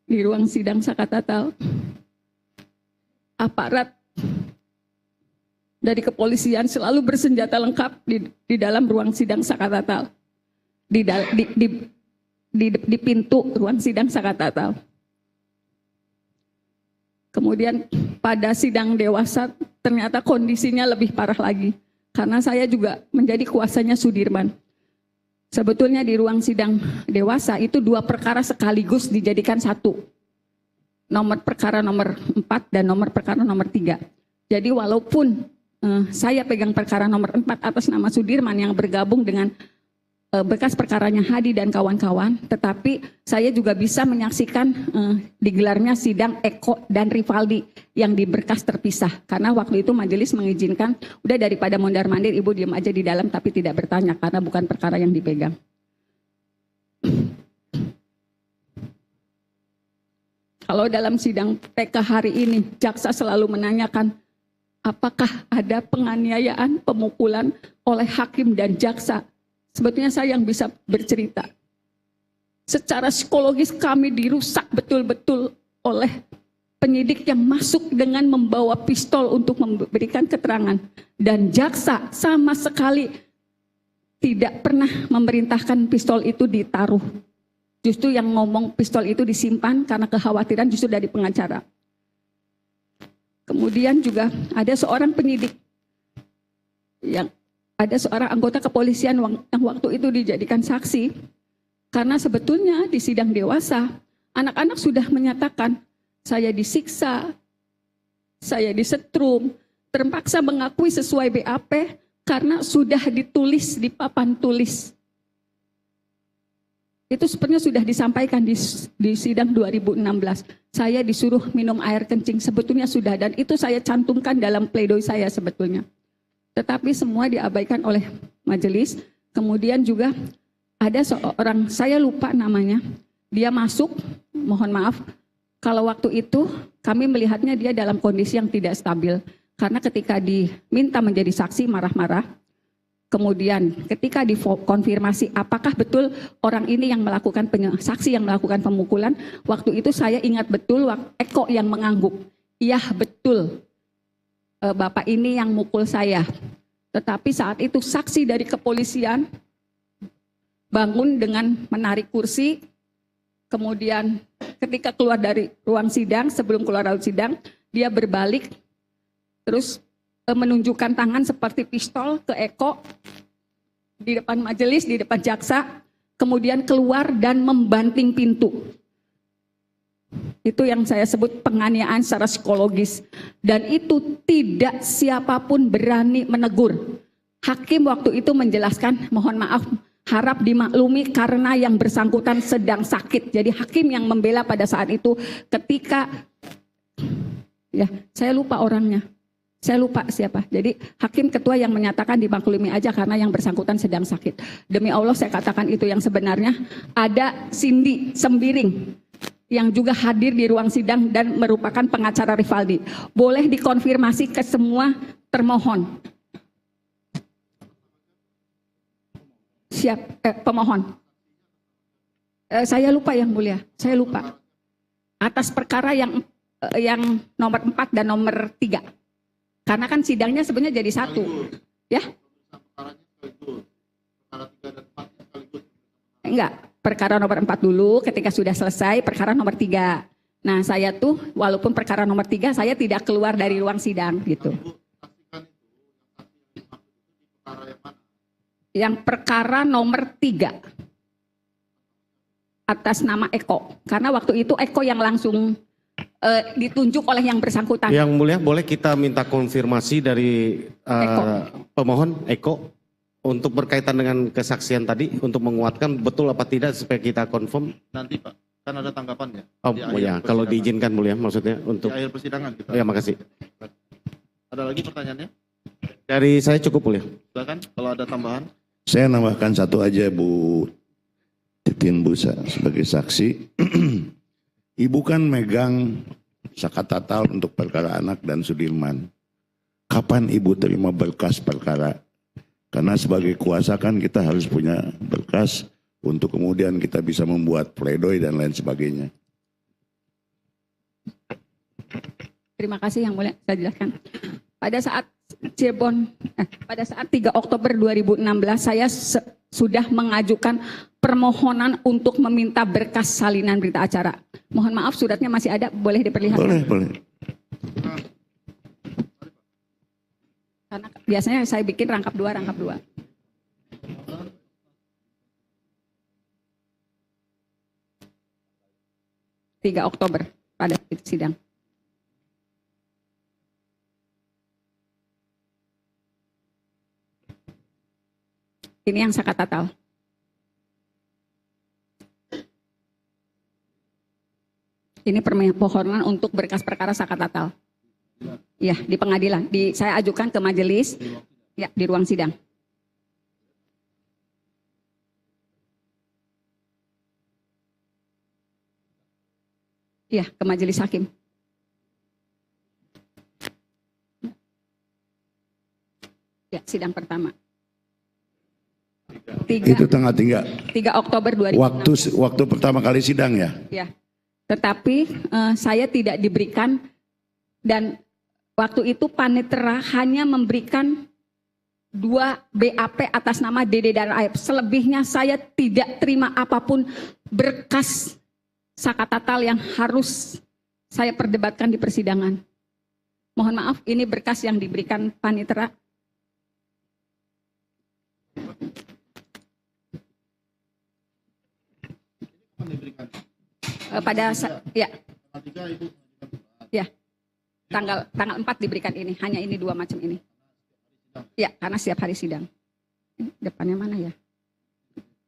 di ruang sidang Sakatatal. Aparat dari kepolisian selalu bersenjata lengkap di dalam ruang sidang Sakatatal. Di pintu ruang sidang Sakatatal. Kemudian pada sidang dewasa ternyata kondisinya lebih parah lagi. Karena saya juga menjadi kuasanya Sudirman. Sebetulnya di ruang sidang dewasa itu 2 perkara sekaligus dijadikan 1. Nomor perkara nomor 4 dan nomor perkara nomor 3. Jadi walaupun saya pegang perkara nomor 4 atas nama Sudirman yang bergabung dengan bekas perkaranya Hadi dan kawan-kawan, tetapi saya juga bisa menyaksikan digelarnya sidang Eko dan Rivaldi yang di berkas terpisah. Karena waktu itu majelis mengizinkan, udah daripada mondar-mandir ibu diam aja di dalam tapi tidak bertanya karena bukan perkara yang dipegang. Kalau dalam sidang TK hari ini, jaksa selalu menanyakan apakah ada penganiayaan, pemukulan oleh hakim dan jaksa. Sebetulnya saya yang bisa bercerita. Secara psikologis kami dirusak betul-betul oleh penyidik yang masuk dengan membawa pistol untuk memberikan keterangan. Dan jaksa sama sekali tidak pernah memerintahkan pistol itu ditaruh. Justru yang ngomong pistol itu disimpan karena kekhawatiran justru dari pengacara. Kemudian juga ada seorang penyidik yang ada seorang anggota kepolisian yang waktu itu dijadikan saksi. Karena sebetulnya di sidang dewasa, anak-anak sudah menyatakan, saya disiksa, saya disetrum, terpaksa mengakui sesuai BAP karena sudah ditulis di papan tulis. Itu sebenarnya sudah disampaikan di sidang 2016. Saya disuruh minum air kencing, sebetulnya sudah. Dan itu saya cantumkan dalam pledoi saya sebetulnya. Tetapi semua diabaikan oleh majelis. Kemudian juga ada seorang, saya lupa namanya, dia masuk, mohon maaf, kalau waktu itu kami melihatnya dia dalam kondisi yang tidak stabil. Karena ketika diminta menjadi saksi marah-marah, kemudian ketika dikonfirmasi apakah betul orang ini yang melakukan saksi yang melakukan pemukulan, waktu itu saya ingat betul Eko yang mengangguk, iya betul. Bapak ini yang mukul saya. Tetapi saat itu saksi dari kepolisian bangun dengan menarik kursi. Kemudian ketika keluar dari ruang sidang, sebelum keluar dari sidang, dia berbalik. Terus menunjukkan tangan seperti pistol ke Eko di depan majelis, di depan jaksa. Kemudian keluar dan membanting pintu. Itu yang saya sebut penganiayaan secara psikologis. Dan itu tidak siapapun berani menegur. Hakim waktu itu menjelaskan, mohon maaf, harap dimaklumi karena yang bersangkutan sedang sakit. Jadi hakim yang membela pada saat itu ketika, ya saya lupa orangnya. Saya lupa siapa. Jadi hakim ketua yang menyatakan dimaklumi aja karena yang bersangkutan sedang sakit. Demi Allah saya katakan itu yang sebenarnya. Ada Cindy Sembiring yang juga hadir di ruang sidang dan merupakan pengacara Rivaldi. Boleh dikonfirmasi ke semua termohon. Siap, pemohon. Saya lupa yang mulia, saya lupa. Atas perkara yang nomor 4 dan nomor 3. Karena kan sidangnya sebenarnya jadi satu. Ya? Enggak. Perkara nomor 4 dulu, ketika sudah selesai perkara nomor 3. Nah saya tuh walaupun perkara nomor 3 saya tidak keluar dari ruang sidang gitu. Yang perkara nomor 3 atas nama Eko. Karena waktu itu Eko yang langsung ditunjuk oleh yang bersangkutan. Yang mulia boleh kita minta konfirmasi dari pemohon Eko. Untuk berkaitan dengan kesaksian tadi, untuk menguatkan betul apa tidak supaya kita confirm. Nanti Pak, kan ada tanggapannya. Oh ya, kalau diizinkan mulia maksudnya untuk. Di akhir persidangan kita. Ya makasih. Ada lagi pertanyaannya? Dari saya cukup mulia. Silakan kalau ada tambahan. Saya nambahkan satu aja Bu Titin Busa sebagai saksi. Ibu kan megang Sakatatal untuk perkara anak dan Sudirman. kapan Ibu terima berkas perkara? Karena sebagai kuasa kan kita harus punya berkas untuk kemudian kita bisa membuat pledoi dan lain sebagainya. Terima kasih Yang Mulia, saya jelaskan. Pada saat pada saat 3 Oktober 2016 saya sudah mengajukan permohonan untuk meminta berkas salinan berita acara. Mohon maaf suratnya masih ada, boleh diperlihatkan? Boleh. Karena biasanya saya bikin rangkap 2. 3 Oktober pada sidang. Ini yang saya tatal. Ini permohonan untuk berkas perkara sakat tatal. Ya, di pengadilan. Saya ajukan ke majelis, ya, di ruang sidang. Ya, ke majelis hakim. Ya, sidang pertama. Itu tanggal 3 Oktober 2016. waktu pertama kali sidang ya? Ya, tetapi saya tidak diberikan, dan waktu itu panitera hanya memberikan 2 BAP atas nama Dede dan Aep. Selebihnya saya tidak terima apapun berkas sakat tatal yang harus saya perdebatkan di persidangan. Mohon maaf, ini berkas yang diberikan panitera. Ya, tanggal 4 diberikan ini, hanya ini 2 macam ini. Ya, karena setiap hari sidang. Depannya mana ya?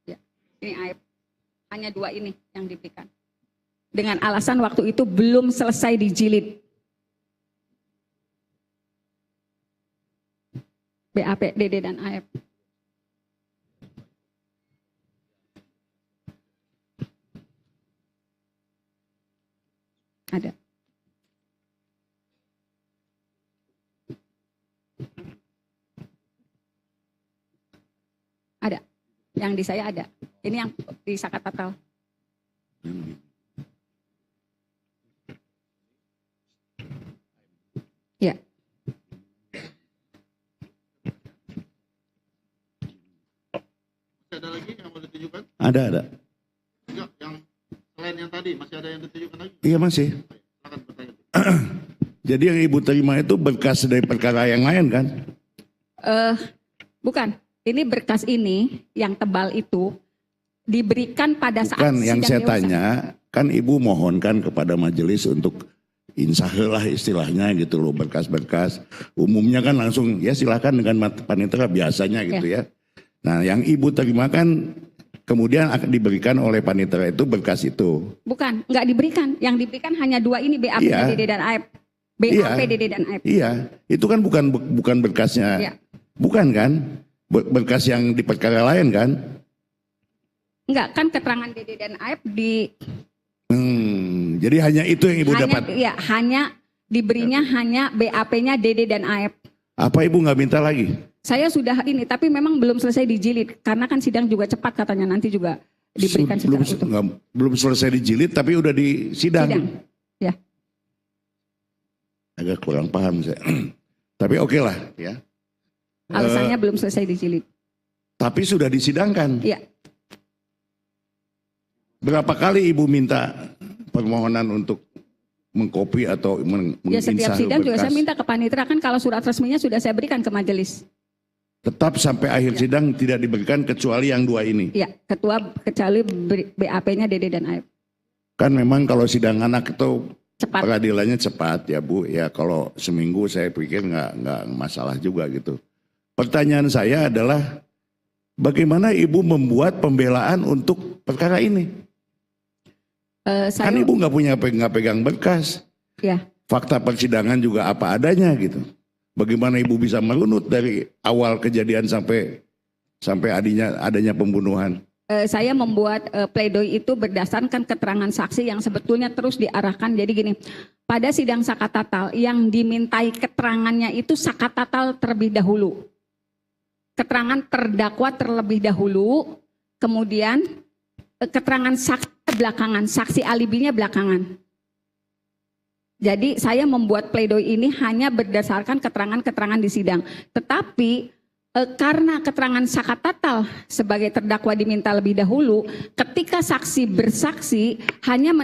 Ya, ini Aep. Hanya 2 ini yang diberikan. Dengan alasan waktu itu belum selesai dijilid. BAP Dede dan Aep. Ada. Ada. Yang di saya ada. Ini yang di sakat tatal. Ya. Ada lagi yang mau ditunjukkan? Ada. Enggak, yang selain yang tadi masih ada yang ditunjukkan lagi? Iya masih. Silakan bertanya. Jadi yang Ibu terima itu berkas dari perkara yang lain kan? Bukan. Ini berkas ini yang tebal itu diberikan pada saat Kan yang saya sidang dewasa. tanya, kan Ibu mohonkan kepada majelis untuk insahlah istilahnya gitu loh, berkas-berkas. Umumnya kan langsung ya silakan dengan panitera biasanya gitu ya. Nah yang Ibu terima kan kemudian akan diberikan oleh panitera itu berkas itu. Bukan, nggak diberikan. Yang diberikan hanya 2 ini, BAP Iya. Dede dan Aep. BAP Dede dan Aep. Iya, itu kan bukan berkasnya. Iya. Bukan kan? Berkas yang di perkara lain kan? Enggak, kan keterangan Dede dan Aep Jadi hanya itu yang Ibu dapat. Ya, hanya diberinya hanya BAP-nya Dede dan Aep. Apa Ibu nggak minta lagi? Saya sudah ini, tapi memang belum selesai dijilid. Karena kan sidang juga cepat katanya, nanti juga diberikan secara utuh. Belum selesai dijilid tapi udah di sidang. Ya. Agak kurang paham saya. Tapi oke lah ya. Alasannya belum selesai dijilid. Tapi sudah disidangkan. Iya. Berapa kali Ibu minta permohonan untuk mengkopi atau Ya, setiap sidang juga berkas? saya minta ke panitera, kan kalau surat resminya sudah saya berikan ke majelis. Tetap sampai akhir sidang tidak diberikan kecuali yang 2 ini. Iya, kecuali BAP-nya Dede dan Aep. Kan memang kalau sidang anak itu Cepat. peradilannya cepat ya Bu. Ya kalau seminggu saya pikir nggak masalah juga gitu. Pertanyaan saya adalah bagaimana Ibu membuat pembelaan untuk perkara ini? Kan Ibu nggak pegang berkas. Ya. Fakta persidangan juga apa adanya gitu. Bagaimana Ibu bisa merunut dari awal kejadian sampai adanya pembunuhan? saya membuat pledoi itu berdasarkan keterangan saksi yang sebetulnya terus diarahkan. Jadi gini, pada sidang sakatatal yang dimintai keterangannya itu sakatatal terlebih dahulu. Keterangan terdakwa terlebih dahulu, kemudian keterangan saksi belakangan, saksi alibinya belakangan. Jadi saya membuat pledoi ini hanya berdasarkan keterangan-keterangan di sidang. Tetapi karena keterangan sakatatal sebagai terdakwa diminta lebih dahulu, ketika saksi bersaksi hanya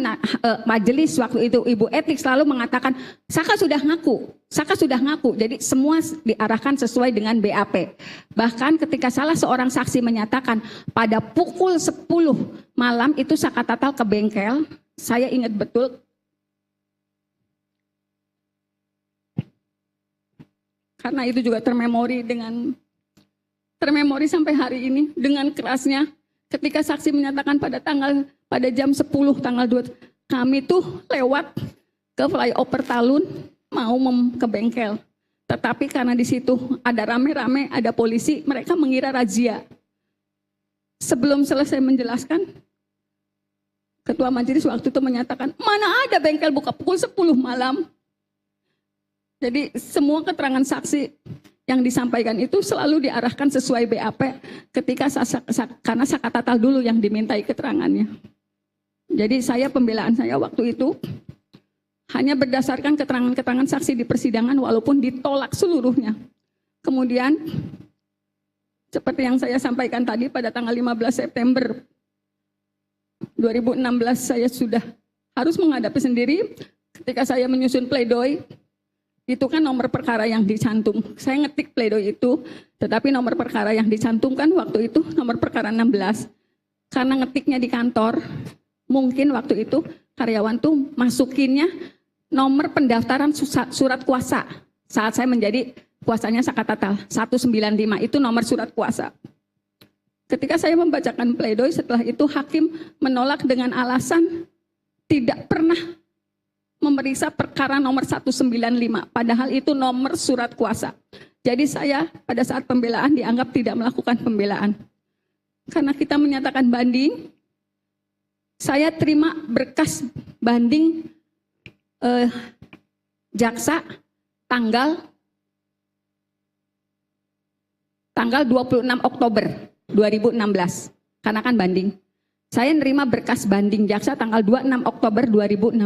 majelis waktu itu Ibu Etik selalu mengatakan Saka sudah ngaku. Jadi semua diarahkan sesuai dengan BAP. Bahkan ketika salah seorang saksi menyatakan pada pukul 10 malam itu sakatatal ke bengkel, saya ingat betul. Karena itu juga termemori sampai hari ini dengan kerasnya ketika saksi menyatakan pada jam 10 tanggal 2 kami tuh lewat ke flyover Talun mau ke bengkel. Tetapi karena di situ ada rame-rame, ada polisi, mereka mengira razia. Sebelum selesai menjelaskan, ketua majelis waktu itu menyatakan, mana ada bengkel buka pukul 10 malam. Jadi semua keterangan saksi yang disampaikan itu selalu diarahkan sesuai BAP ketika karena sakatatal dulu yang dimintai keterangannya. Jadi pembelaan saya waktu itu hanya berdasarkan keterangan-keterangan saksi di persidangan walaupun ditolak seluruhnya. Kemudian seperti yang saya sampaikan tadi pada tanggal 15 September 2016 saya sudah harus menghadapi sendiri ketika saya menyusun pledoi. Itu kan nomor perkara yang dicantum. Saya ngetik pledoi itu, tetapi nomor perkara yang dicantumkan waktu itu nomor perkara 16. Karena ngetiknya di kantor, mungkin waktu itu karyawan tuh masukinnya nomor pendaftaran surat kuasa. Saat saya menjadi kuasanya sakatatal 195 itu nomor surat kuasa. Ketika saya membacakan pledoi, setelah itu hakim menolak dengan alasan tidak pernah memeriksa perkara nomor 195, padahal itu nomor surat kuasa. Jadi saya pada saat pembelaan dianggap tidak melakukan pembelaan. Karena kita menyatakan banding, saya terima berkas banding jaksa tanggal 26 Oktober 2016. Karena kan banding. Saya nerima berkas banding jaksa tanggal 26 Oktober 2016.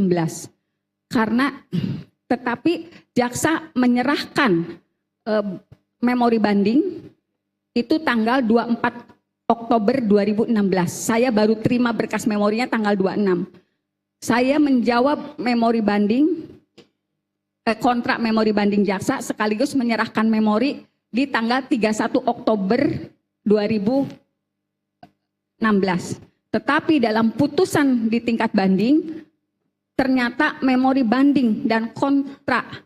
Tetapi jaksa menyerahkan memori banding itu tanggal 24 Oktober 2016. Saya baru terima berkas memorinya tanggal 26. Saya menjawab memori banding, kontrak memori banding jaksa sekaligus menyerahkan memori di tanggal 31 Oktober 2016. Tetapi dalam putusan di tingkat banding, ternyata memori banding dan kontrak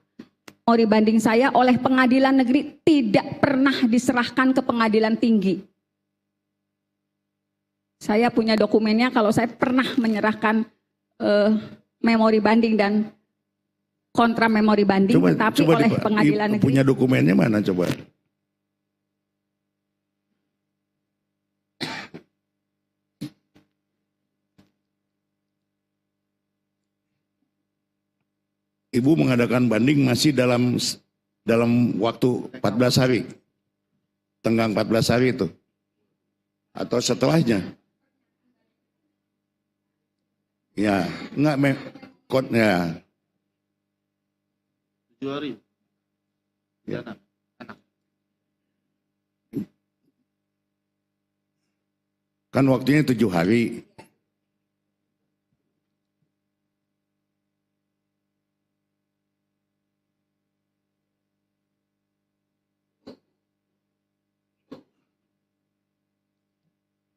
memori banding saya oleh pengadilan negeri tidak pernah diserahkan ke pengadilan tinggi. Saya punya dokumennya kalau saya pernah menyerahkan memori banding dan kontrak memori banding, tetapi oleh pengadilan negeri. Punya dokumennya mana coba? Ibu mengadakan banding masih dalam waktu 14 hari. Tenggang 14 hari itu. Atau setelahnya. Ya, enggak kodnya. 7 hari. Ya. Anak. Kan waktunya 7 hari.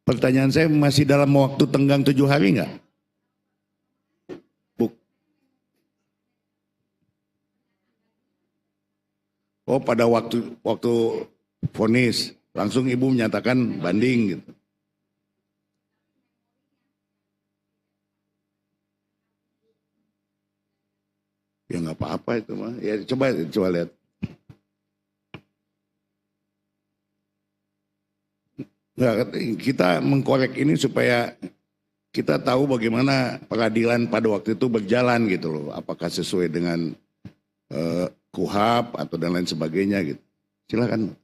Pertanyaan saya masih dalam waktu tenggang 7 hari enggak? Oh, pada waktu vonis langsung ibu menyatakan banding gitu. Ya nggak apa-apa itu mah. Ya coba lihat. Nggak, kita mengkorek ini supaya kita tahu bagaimana peradilan pada waktu itu berjalan gitu loh. Apakah sesuai dengan KUHAP atau dan lain sebagainya gitu. Silakan.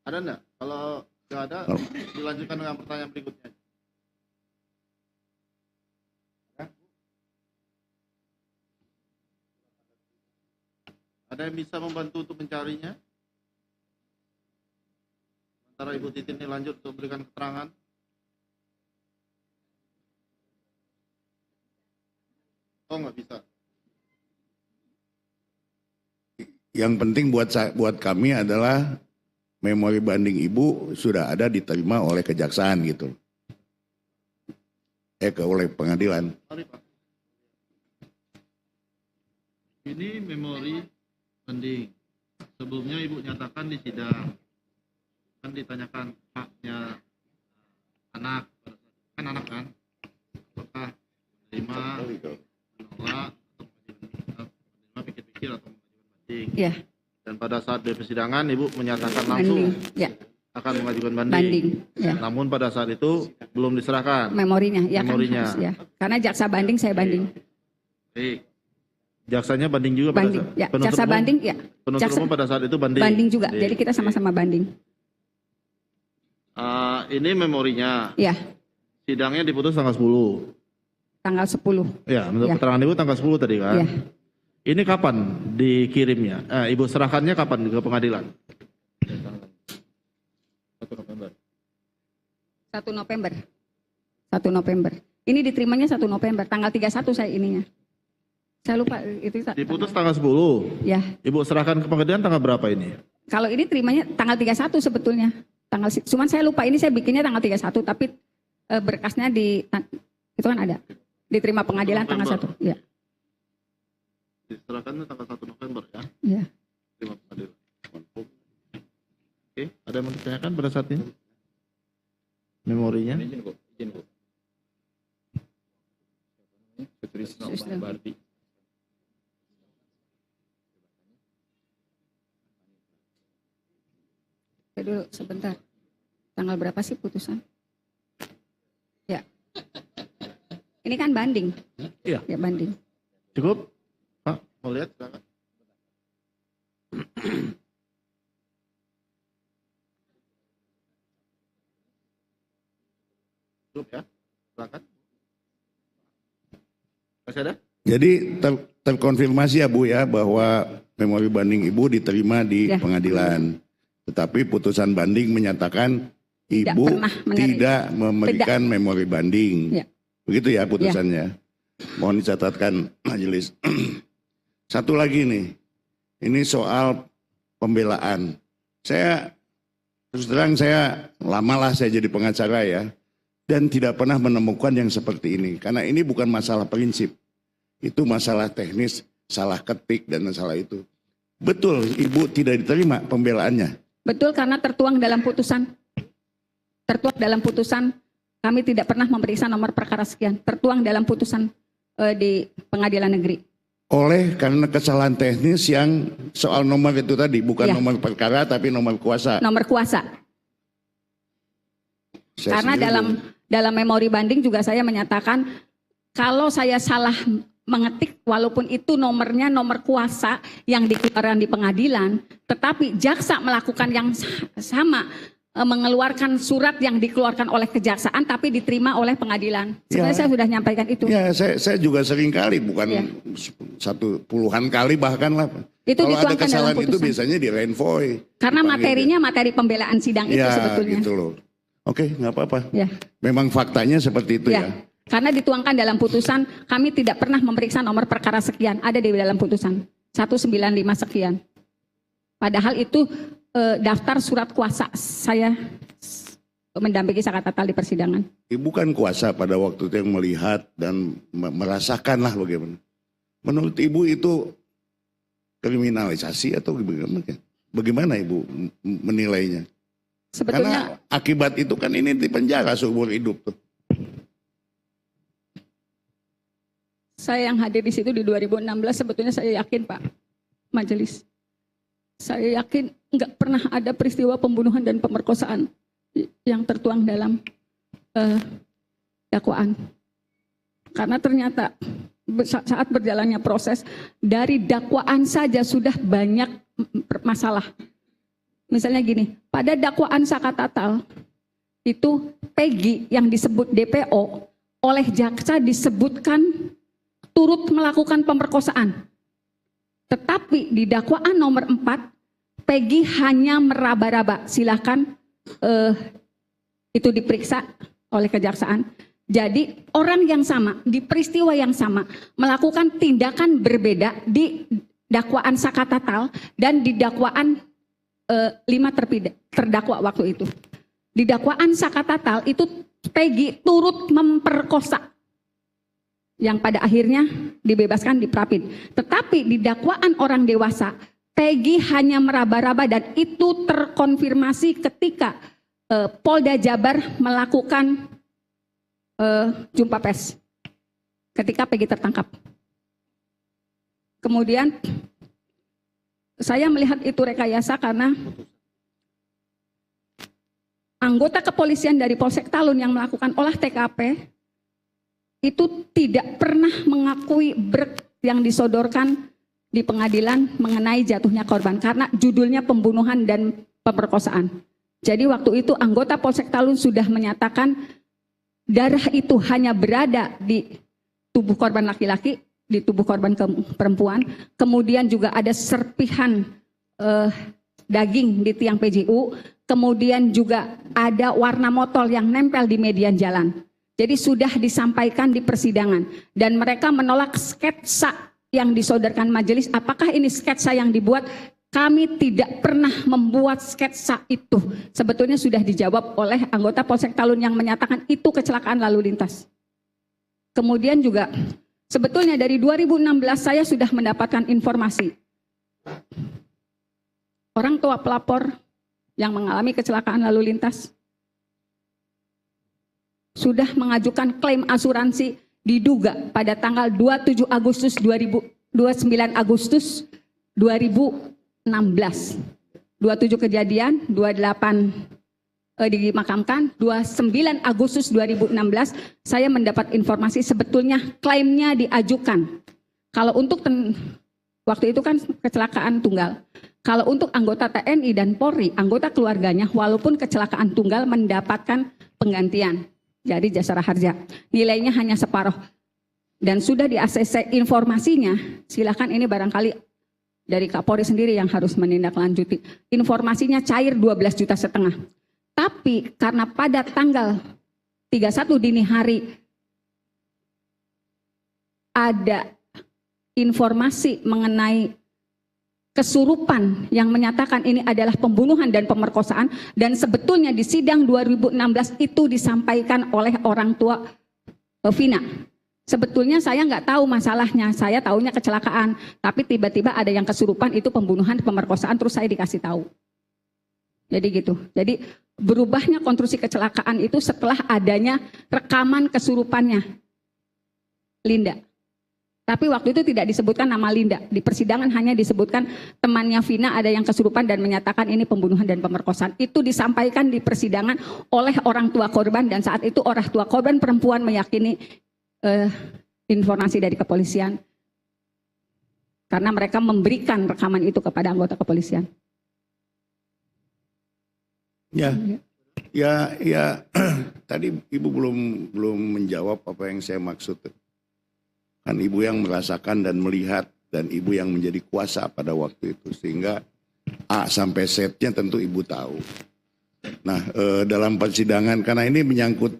Ada enggak? Kalau nggak ada, dilanjutkan dengan pertanyaan berikutnya. Ada yang bisa membantu untuk mencarinya? Sementara Ibu Titin ini lanjut untuk memberikan keterangan. Oh, nggak bisa. Yang penting buat kami adalah memori banding Ibu sudah ada diterima oleh kejaksaan gitu. Oleh pengadilan. Mari Pak. Ini memori banding. Sebelumnya Ibu nyatakan di sidang. Kan ditanyakan haknya anak. Kan anak kan? Apakah menerima, menolak, atau menerima pikir-pikir atau mengajukan banding. Ya, Dan pada saat di persidangan Ibu menyatakan langsung banding. Ya, akan mengajukan banding. banding. Ya. Namun pada saat itu belum diserahkan. Memorinya, ya Memorinya. kan? Harus, ya. Karena jaksa banding saya banding. Baik. Jaksanya banding juga Banding. pada saat. Ya, Penuntut jaksa umum- banding ya. Penuntut Jaksa- umum pada saat itu banding. Banding juga. Baik. Jadi kita sama-sama banding. Ini memorinya. Ya, Sidangnya diputus tanggal 10. tanggal 10. Ya, menurut Ya. keterangan Ibu tanggal 10 tadi kan. Ya. Ini kapan dikirimnya? Ibu serahkannya kapan ke pengadilan? 1 November. 1 November. Ini diterimanya 1 November. Tanggal 31 saya ininya. Saya lupa itu. Diputus tanggal 10. Ya. Ibu serahkan ke pengadilan tanggal berapa ini? Kalau ini terimanya tanggal 31 sebetulnya. Cuman saya lupa ini saya bikinnya tanggal 31 tapi berkasnya itu kan ada. Diterima pengadilan tanggal 1. Ya. Diserahkan tanggal 1 November ya. Ya. Terima pengadilan. Oke, ada yang mau ditanyakan pada saat ini? Memorinya? Saya dulu sebentar. Tanggal berapa sih putusan? Ya. Ini kan banding. Iya. Ya banding. Cukup? Pak, mau lihat? Silakan. Cukup ya? Silakan. Masih ada? Jadi terkonfirmasi ya Bu ya bahwa memori banding Ibu diterima di Ya. pengadilan. Tetapi putusan banding menyatakan Tidak Ibu pernah menerima. tidak memberikan memori banding. Ya. Begitu ya putusannya. Mohon dicatatkan majelis. Satu lagi nih. Ini soal pembelaan. Saya terus terang saya lamalah saya jadi pengacara ya. Dan tidak pernah menemukan yang seperti ini. Karena ini bukan masalah prinsip. Itu masalah teknis, salah ketik dan masalah itu. Betul, Ibu tidak diterima pembelaannya. Betul karena tertuang dalam putusan. Tertuang dalam putusan kami tidak pernah memeriksa nomor perkara sekian. Tertuang dalam putusan di pengadilan negeri. Oleh karena kesalahan teknis yang soal nomor itu tadi. Bukan Ya. nomor perkara tapi nomor kuasa. Nomor kuasa. Saya Karena sendiri dalam memori banding juga saya menyatakan kalau saya salah mengetik walaupun itu nomornya nomor kuasa yang dikeluarkan di pengadilan, tetapi jaksa melakukan yang sama, mengeluarkan surat yang dikeluarkan oleh kejaksaan tapi diterima oleh pengadilan. Sebenarnya Ya. saya sudah nyampaikan itu. Ya, saya juga sering kali, bukan Ya. satu puluhan kali bahkan lah. Itu Kalau ada dituangkan dalam kesalahan itu putusan. biasanya di renvoy. Karena dipanggil. materinya materi pembelaan sidang itu Ya, sebetulnya. gitu loh. Oke, nggak apa-apa. Ya. Memang faktanya seperti itu ya. Karena dituangkan dalam putusan, kami tidak pernah memeriksa nomor perkara sekian, ada di dalam putusan 195 sekian. Padahal itu daftar surat kuasa saya mendampingi Sakat Tatal di persidangan. Ibu kan kuasa pada waktu itu yang melihat dan merasakan lah bagaimana. Menurut Ibu itu kriminalisasi atau bagaimana? Bagaimana Ibu menilainya? Sebetulnya Karena akibat itu kan ini di penjara seumur hidup tuh. saya yang hadir di situ di 2016 sebetulnya saya yakin Pak Majelis Saya yakin nggak pernah ada peristiwa pembunuhan dan pemerkosaan yang tertuang dalam dakwaan. Karena ternyata saat berjalannya proses, dari dakwaan saja sudah banyak masalah. Misalnya gini, pada dakwaan Sakatatal, itu Peggy yang disebut DPO, oleh jaksa disebutkan turut melakukan pemerkosaan. Tetapi di dakwaan nomor 4, Peggy hanya meraba-raba. Silakan itu diperiksa oleh kejaksaan. Jadi orang yang sama, di peristiwa yang sama, melakukan tindakan berbeda di dakwaan Sakatatal dan di dakwaan 5 terdakwa waktu itu. Di dakwaan Sakatatal itu Peggy turut memperkosa, yang pada akhirnya dibebaskan di Prapin. Tetapi di dakwaan orang dewasa, Peggy hanya meraba-raba dan itu terkonfirmasi ketika Polda Jabar melakukan jumpa pers ketika Peggy tertangkap. Kemudian saya melihat itu rekayasa karena anggota kepolisian dari Polsek Talun yang melakukan olah TKP itu tidak pernah mengakui berk yang disodorkan di pengadilan mengenai jatuhnya korban karena judulnya pembunuhan dan pemerkosaan. Jadi waktu itu anggota Polsek Talun sudah menyatakan darah itu hanya berada di tubuh korban laki-laki, di tubuh korban perempuan. Kemudian juga ada serpihan daging di tiang PJU. Kemudian juga ada warna motol yang nempel di median jalan. Jadi sudah disampaikan di persidangan. Dan mereka menolak sketsa yang disodorkan majelis. Apakah ini sketsa yang dibuat? Kami tidak pernah membuat sketsa itu. Sebetulnya sudah dijawab oleh anggota Polsek Talun yang menyatakan itu kecelakaan lalu lintas. Kemudian juga sebetulnya dari 2016 saya sudah mendapatkan informasi. Orang tua pelapor yang mengalami kecelakaan lalu lintas sudah mengajukan klaim asuransi diduga pada tanggal 27 Agustus 29 Agustus 2016. 27 kejadian, 28 dimakamkan, 29 Agustus 2016 saya mendapat informasi sebetulnya klaimnya diajukan. Kalau untuk waktu itu kan kecelakaan tunggal. Kalau untuk anggota TNI dan Polri, anggota keluarganya walaupun kecelakaan tunggal mendapatkan penggantian dari jasara harja. Nilainya hanya separuh. Dan sudah di ACC informasinya, silakan ini barangkali dari Kapolri sendiri yang harus menindaklanjuti. Informasinya cair 12,5 juta. Tapi karena pada tanggal 31 dini hari ada informasi mengenai kesurupan yang menyatakan ini adalah pembunuhan dan pemerkosaan, dan sebetulnya di sidang 2016 itu disampaikan oleh orang tua Vina. Sebetulnya saya nggak tahu masalahnya, saya taunya kecelakaan, tapi tiba-tiba ada yang kesurupan itu pembunuhan, pemerkosaan, terus saya dikasih tahu. Jadi gitu. Jadi berubahnya konstruksi kecelakaan itu setelah adanya rekaman kesurupannya Linda. Tapi waktu itu tidak disebutkan nama Linda. Di persidangan hanya disebutkan temannya Vina ada yang kesurupan dan menyatakan ini pembunuhan dan pemerkosaan. Itu disampaikan di persidangan oleh orang tua korban, dan saat itu orang tua korban perempuan meyakini informasi dari kepolisian karena mereka memberikan rekaman itu kepada anggota kepolisian. Ya, tadi Ibu belum menjawab apa yang saya maksud. Kan Ibu yang merasakan dan melihat, dan Ibu yang menjadi kuasa pada waktu itu, sehingga A sampai Z-nya tentu Ibu tahu. Nah, dalam persidangan karena ini menyangkut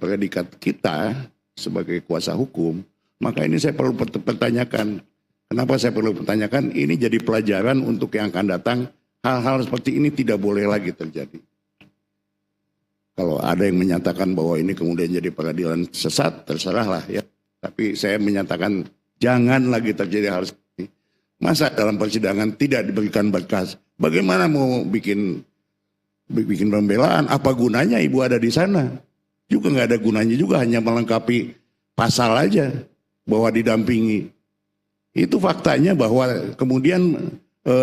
predikat kita sebagai kuasa hukum, maka ini saya perlu pertanyakan. Kenapa saya perlu pertanyakan? Ini jadi pelajaran untuk yang akan datang. Hal-hal seperti ini tidak boleh lagi terjadi. Kalau ada yang menyatakan bahwa ini kemudian jadi peradilan sesat, terserahlah ya. Tapi saya menyatakan jangan lagi terjadi hal seperti ini. Masa dalam persidangan tidak diberikan berkas? Bagaimana mau bikin pembelaan? Apa gunanya Ibu ada di sana? Juga nggak ada gunanya juga, hanya melengkapi pasal aja bahwa didampingi. Itu faktanya bahwa kemudian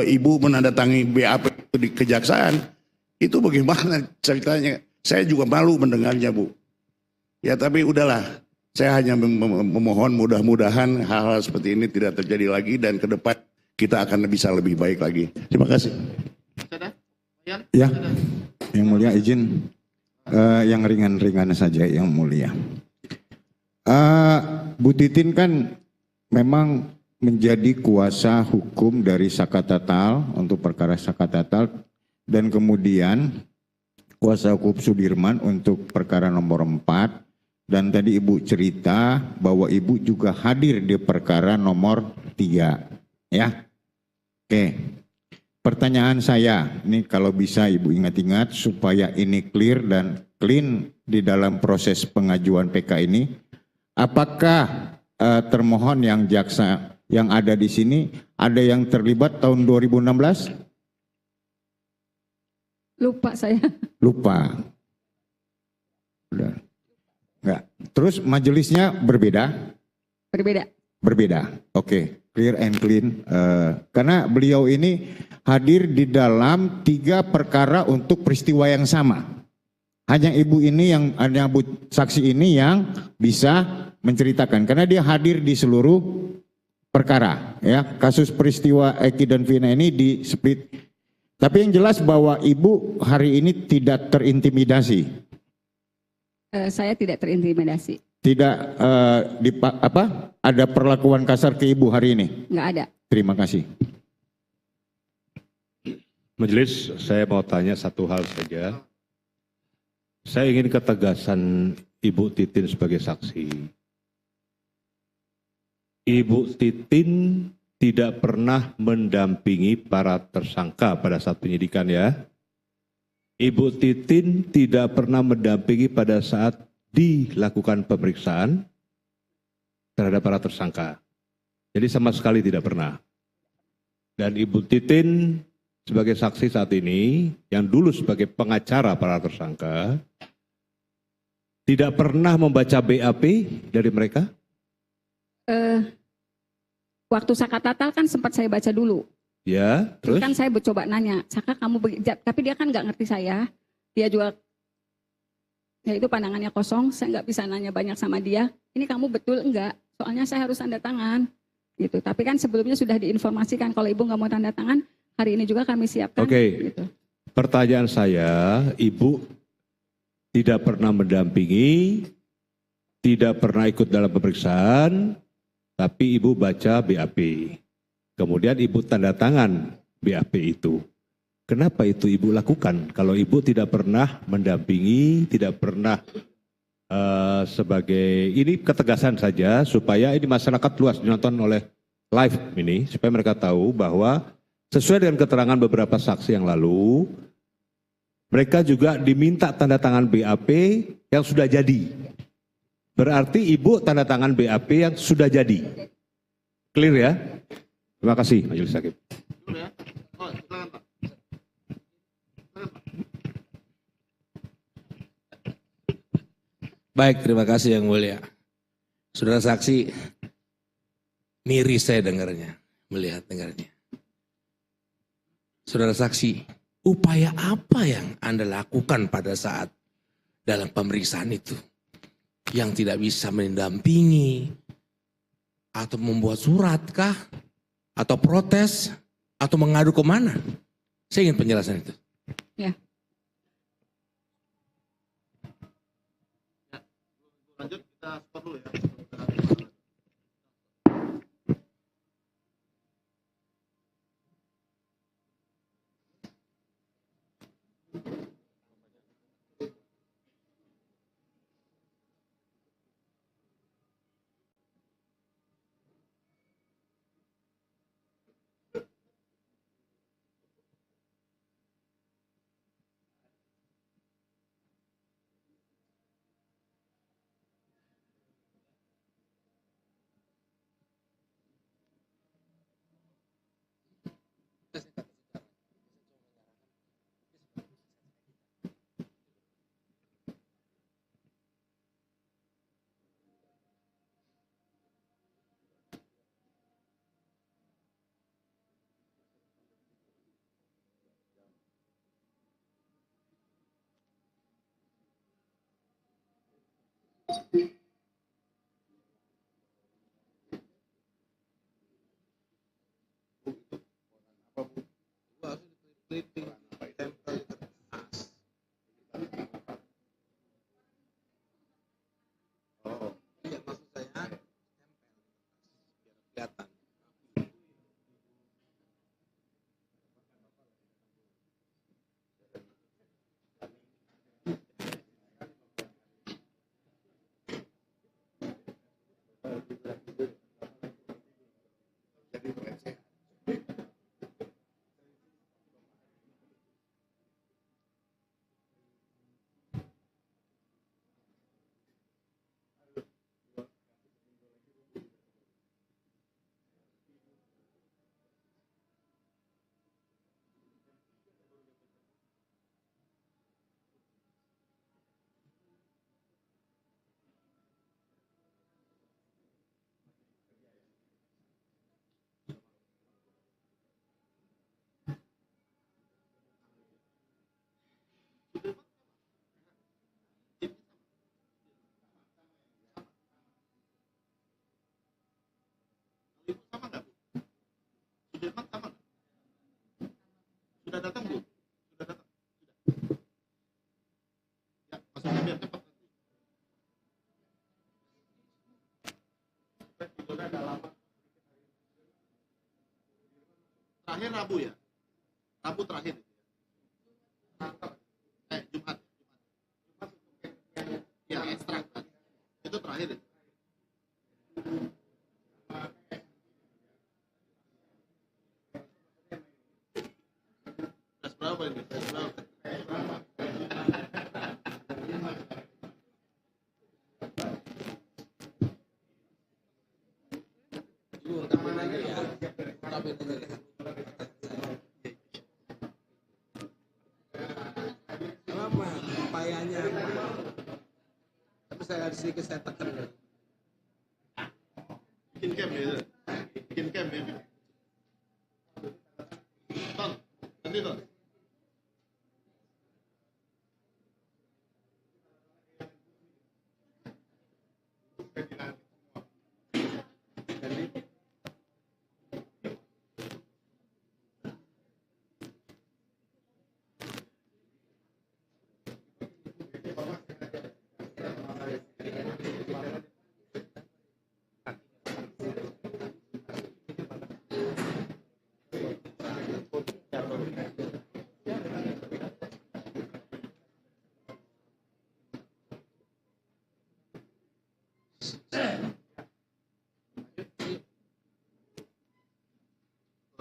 ibu menandatangani BAP itu di kejaksaan. Itu bagaimana ceritanya? Saya juga malu mendengarnya, Bu. Ya tapi udahlah. Saya hanya memohon mudah-mudahan hal-hal seperti ini tidak terjadi lagi dan ke depan kita akan bisa lebih baik lagi. Terima kasih. Ya, yang mulia izin yang ringan-ringan saja yang mulia. Bu Titin kan memang menjadi kuasa hukum dari Sakatatal untuk perkara Sakatatal dan kemudian kuasa hukum Sudirman untuk perkara nomor 4 dan tadi Ibu cerita bahwa Ibu juga hadir di perkara nomor 3 ya. Oke. Pertanyaan saya, ini kalau bisa Ibu ingat-ingat supaya ini clear dan clean di dalam proses pengajuan PK ini. Apakah termohon yang jaksa yang ada di sini ada yang terlibat tahun 2016? Lupa saya. Lupa. Udah. Enggak. Terus majelisnya berbeda? Berbeda. Berbeda. Oke, clear and clean. Karena beliau ini hadir di dalam 3 perkara untuk peristiwa yang sama. Hanya ibu ini yang, hanya bu saksi ini yang bisa menceritakan. Karena dia hadir di seluruh perkara. Ya, kasus peristiwa Eki dan Vina ini di split. Tapi yang jelas bahwa ibu hari ini tidak terintimidasi. Saya tidak terintimidasi. Tidak ada perlakuan kasar ke ibu hari ini? Nggak ada. Terima kasih. Majelis, saya mau tanya satu hal saja. Saya ingin ketegasan Ibu Titin sebagai saksi. Ibu Titin tidak pernah mendampingi para tersangka pada saat penyidikan ya. Ibu Titin tidak pernah mendampingi pada saat dilakukan pemeriksaan terhadap para tersangka. Jadi sama sekali tidak pernah. Dan Ibu Titin sebagai saksi saat ini, yang dulu sebagai pengacara para tersangka, tidak pernah membaca BAP dari mereka? Waktu Sakatatal kan sempat saya baca dulu. Ya, terus? Kan saya coba nanya, Saka kamu tapi dia kan nggak ngerti saya. Dia juga, ya itu pandangannya kosong, saya nggak bisa nanya banyak sama dia. Ini kamu betul enggak? Soalnya saya harus tanda tangan. Gitu. Tapi kan sebelumnya sudah diinformasikan kalau ibu nggak mau tanda tangan, hari ini juga kami siapkan. Oke. Gitu. Pertanyaan saya, Ibu tidak pernah mendampingi, tidak pernah ikut dalam pemeriksaan, tapi Ibu baca BAP. Kemudian Ibu tanda tangan BAP itu. Kenapa itu Ibu lakukan? Kalau Ibu tidak pernah mendampingi, tidak pernah sebagai, ini ketegasan saja supaya ini masyarakat luas nonton oleh live ini, supaya mereka tahu bahwa sesuai dengan keterangan beberapa saksi yang lalu, mereka juga diminta tanda tangan BAP yang sudah jadi. Berarti Ibu tanda tangan BAP yang sudah jadi. Clear ya? Terima kasih Majelis Hakim. Baik, terima kasih Yang Mulia. Saudara saksi, miris saya dengarnya, melihat dengarnya. Saudara saksi, upaya apa yang Anda lakukan pada saat dalam pemeriksaan itu? Yang tidak bisa mendampingi, atau membuat surat kah? Atau protes? Atau mengadu kemana? Saya ingin penjelasan itu. Ya. Lanjut, kita stop dulu ya. Sama nggak, Bu? Sudirman sama nggak? Sudah datang, Bu? Sudah datang? Sudah. Ya, maksudnya biar cepat nanti. Sudah ada lama. Terakhir Rabu ya? Rabu terakhir. Jumat. Ya, ekstrak. Itu terakhir. Berapa ini? Lama upayanya, tapi saya sedikit saya tekan. Bikin camp ya? Bikin camp ya? Ton, nanti Ton.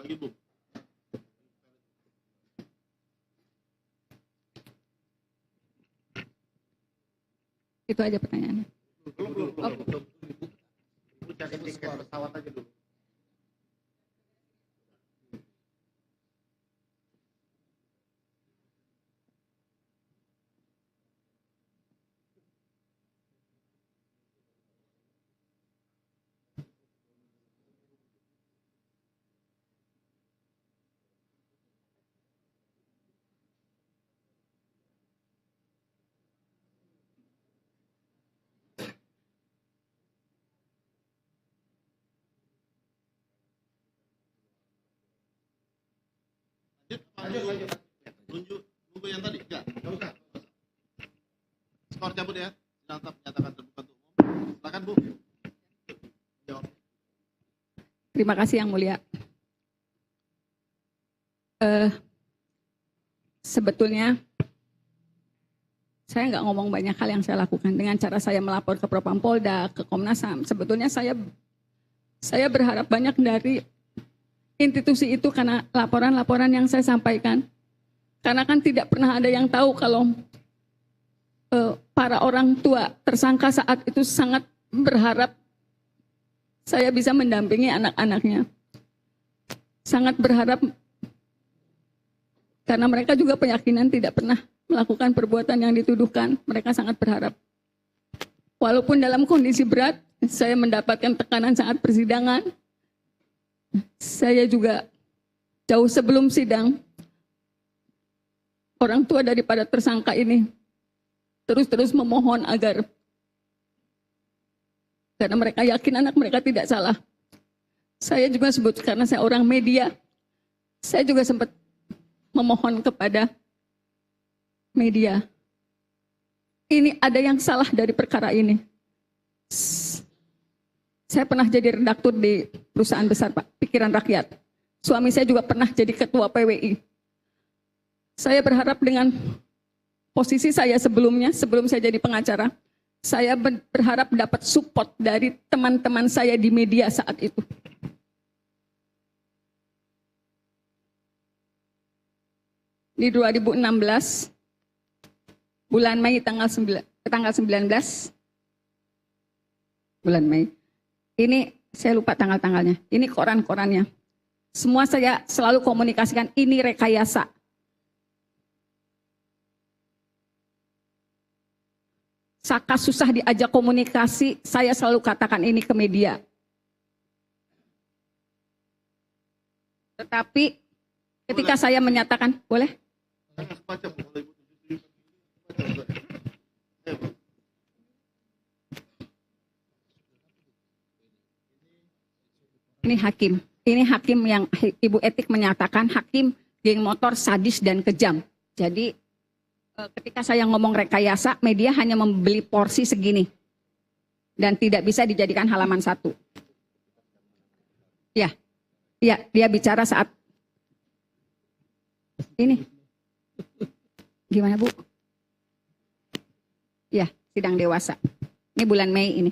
Lagi, Bu. Itu aja pertanyaannya. Belum. Bu cari tiket pesawat aja dulu. Lanjut. Nunggu yang tadi? Enggak usah. Skor cabut ya. Sidang tetap menyatakan terbuka untuk umum. Silakan, Bu. Jawab. Terima kasih Yang Mulia. Sebetulnya saya nggak ngomong banyak hal yang saya lakukan dengan cara saya melapor ke Propam Polda, ke Komnas HAM. Sebetulnya saya berharap banyak dari institusi itu karena laporan-laporan yang saya sampaikan. Karena kan tidak pernah ada yang tahu kalau para orang tua tersangka saat itu sangat berharap saya bisa mendampingi anak-anaknya. Sangat berharap karena mereka juga keyakinan tidak pernah melakukan perbuatan yang dituduhkan. Mereka sangat berharap. Walaupun dalam kondisi berat, saya mendapatkan tekanan saat persidangan. Saya juga jauh sebelum sidang, orang tua daripada tersangka ini terus memohon agar, karena mereka yakin anak mereka tidak salah. Saya juga sebut karena saya orang media, saya juga sempat memohon kepada media. Ini ada yang salah dari perkara ini. Saya pernah jadi redaktur di perusahaan besar, Pak, Pikiran Rakyat. Suami saya juga pernah jadi ketua PWI. Saya berharap dengan posisi saya sebelumnya, sebelum saya jadi pengacara, saya berharap dapat support dari teman-teman saya di media saat itu. Di 2016, bulan Mei tanggal 19, bulan Mei. Ini saya lupa tanggal-tanggalnya. Ini koran-korannya. Semua saya selalu komunikasikan ini rekayasa. Saka susah diajak komunikasi, saya selalu katakan ini ke media. Tetapi ketika saya menyatakan, boleh? Baca, Bu, kalau Ibu tunjukin. Baca, Bu. Ini hakim yang Ibu Etik menyatakan hakim geng motor sadis dan kejam. Jadi ketika saya ngomong rekayasa, media hanya membeli porsi segini dan tidak bisa dijadikan halaman satu. Ya, dia bicara saat ini. Gimana, Bu? Ya, sidang dewasa. Ini bulan Mei ini.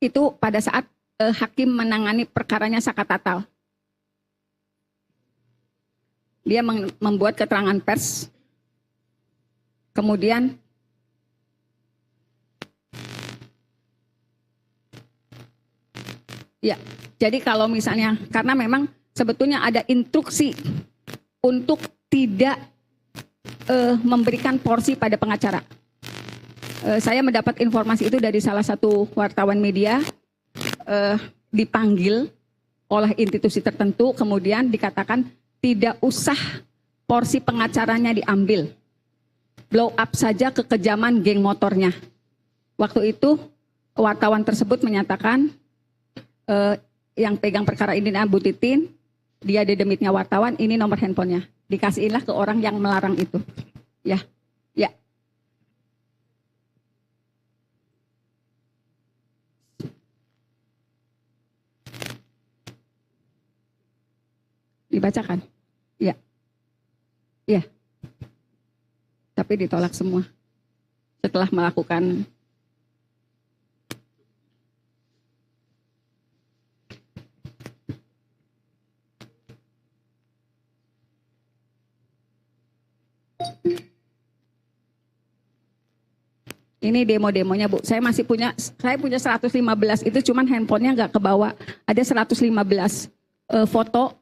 Itu pada saat hakim menangani perkaranya Saka Tatal. Dia membuat keterangan pers. Kemudian ya, jadi kalau misalnya karena memang sebetulnya ada instruksi untuk tidak memberikan porsi pada pengacara. Saya mendapat informasi itu dari salah satu wartawan media, dipanggil oleh institusi tertentu, kemudian dikatakan tidak usah porsi pengacaranya diambil. Blow up saja kekejaman geng motornya. Waktu itu wartawan tersebut menyatakan yang pegang perkara ini Bu Titin, dia dedemitnya wartawan, ini nomor handphonenya. Dikasihinlah ke orang yang melarang itu. Ya. Dibacakan? Ya. Tapi ditolak semua. Setelah melakukan ini demo-demonya, Bu. Saya punya 115, itu cuman handphonenya nggak kebawa. Ada 115 foto.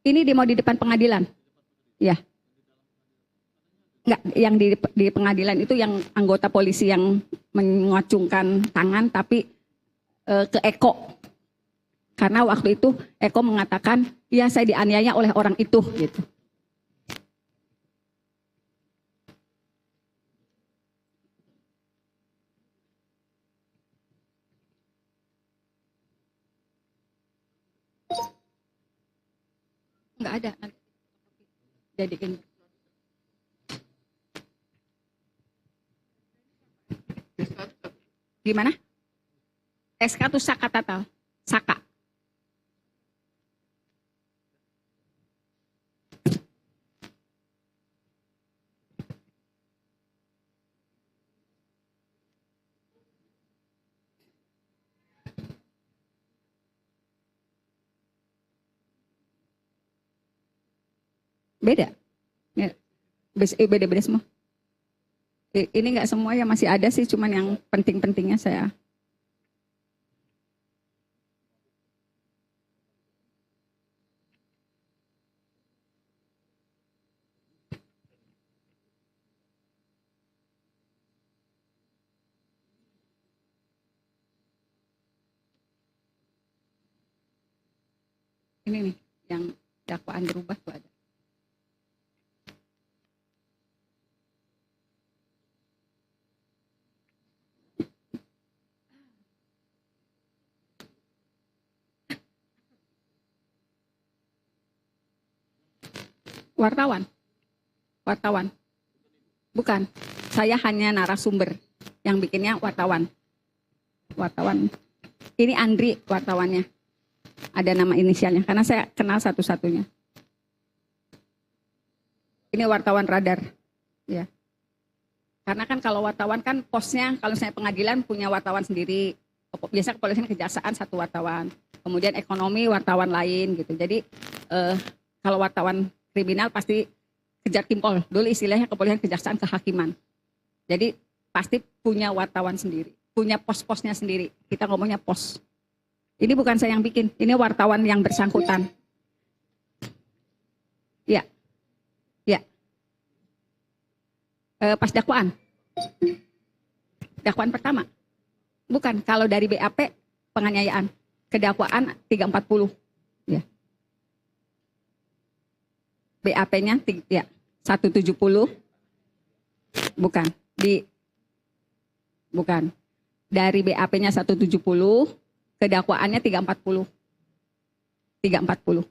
Ini demo di depan pengadilan. Ya. Enggak, yang di pengadilan itu yang anggota polisi yang mengacungkan tangan tapi ke Eko. Karena waktu itu Eko mengatakan, ya saya dianiaya oleh orang itu gitu. Enggak ada. Jadikan. Gimana? SK itu Saka Tatal. Saka. Beda. Ya. Beda-beda semua. Ini enggak semua ya, masih ada sih, cuman yang penting-pentingnya saya. Ini nih, yang dakwaan berubah tuh ada. Wartawan. Wartawan. Bukan. Saya hanya narasumber. Yang bikinnya wartawan. Wartawan. Ini Andri wartawannya. Ada nama inisialnya. Karena saya kenal satu-satunya. Ini wartawan radar. Ya. Karena kan kalau wartawan kan posnya, kalau misalnya pengadilan punya wartawan sendiri. Biasa kepolisian kejaksaan satu wartawan. Kemudian ekonomi wartawan lain gitu. Jadi kalau wartawan kriminal pasti kejar timpol. Dulu istilahnya kepolisian kejaksaan kehakiman. Jadi pasti punya wartawan sendiri. Punya pos-posnya sendiri. Kita ngomongnya pos. Ini bukan saya yang bikin. Ini wartawan yang bersangkutan. Ya. Ya. Pas dakwaan. Dakwaan pertama. Bukan. Kalau dari BAP penganiayaan. Kedakwaan 340. Ya. BAP-nya ya 170. Bukan. Bukan. Dari BAP-nya 170, kedakwaannya 340. 340.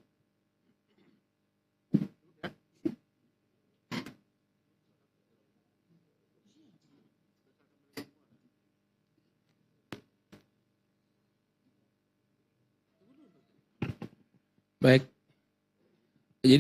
Baik. Jadi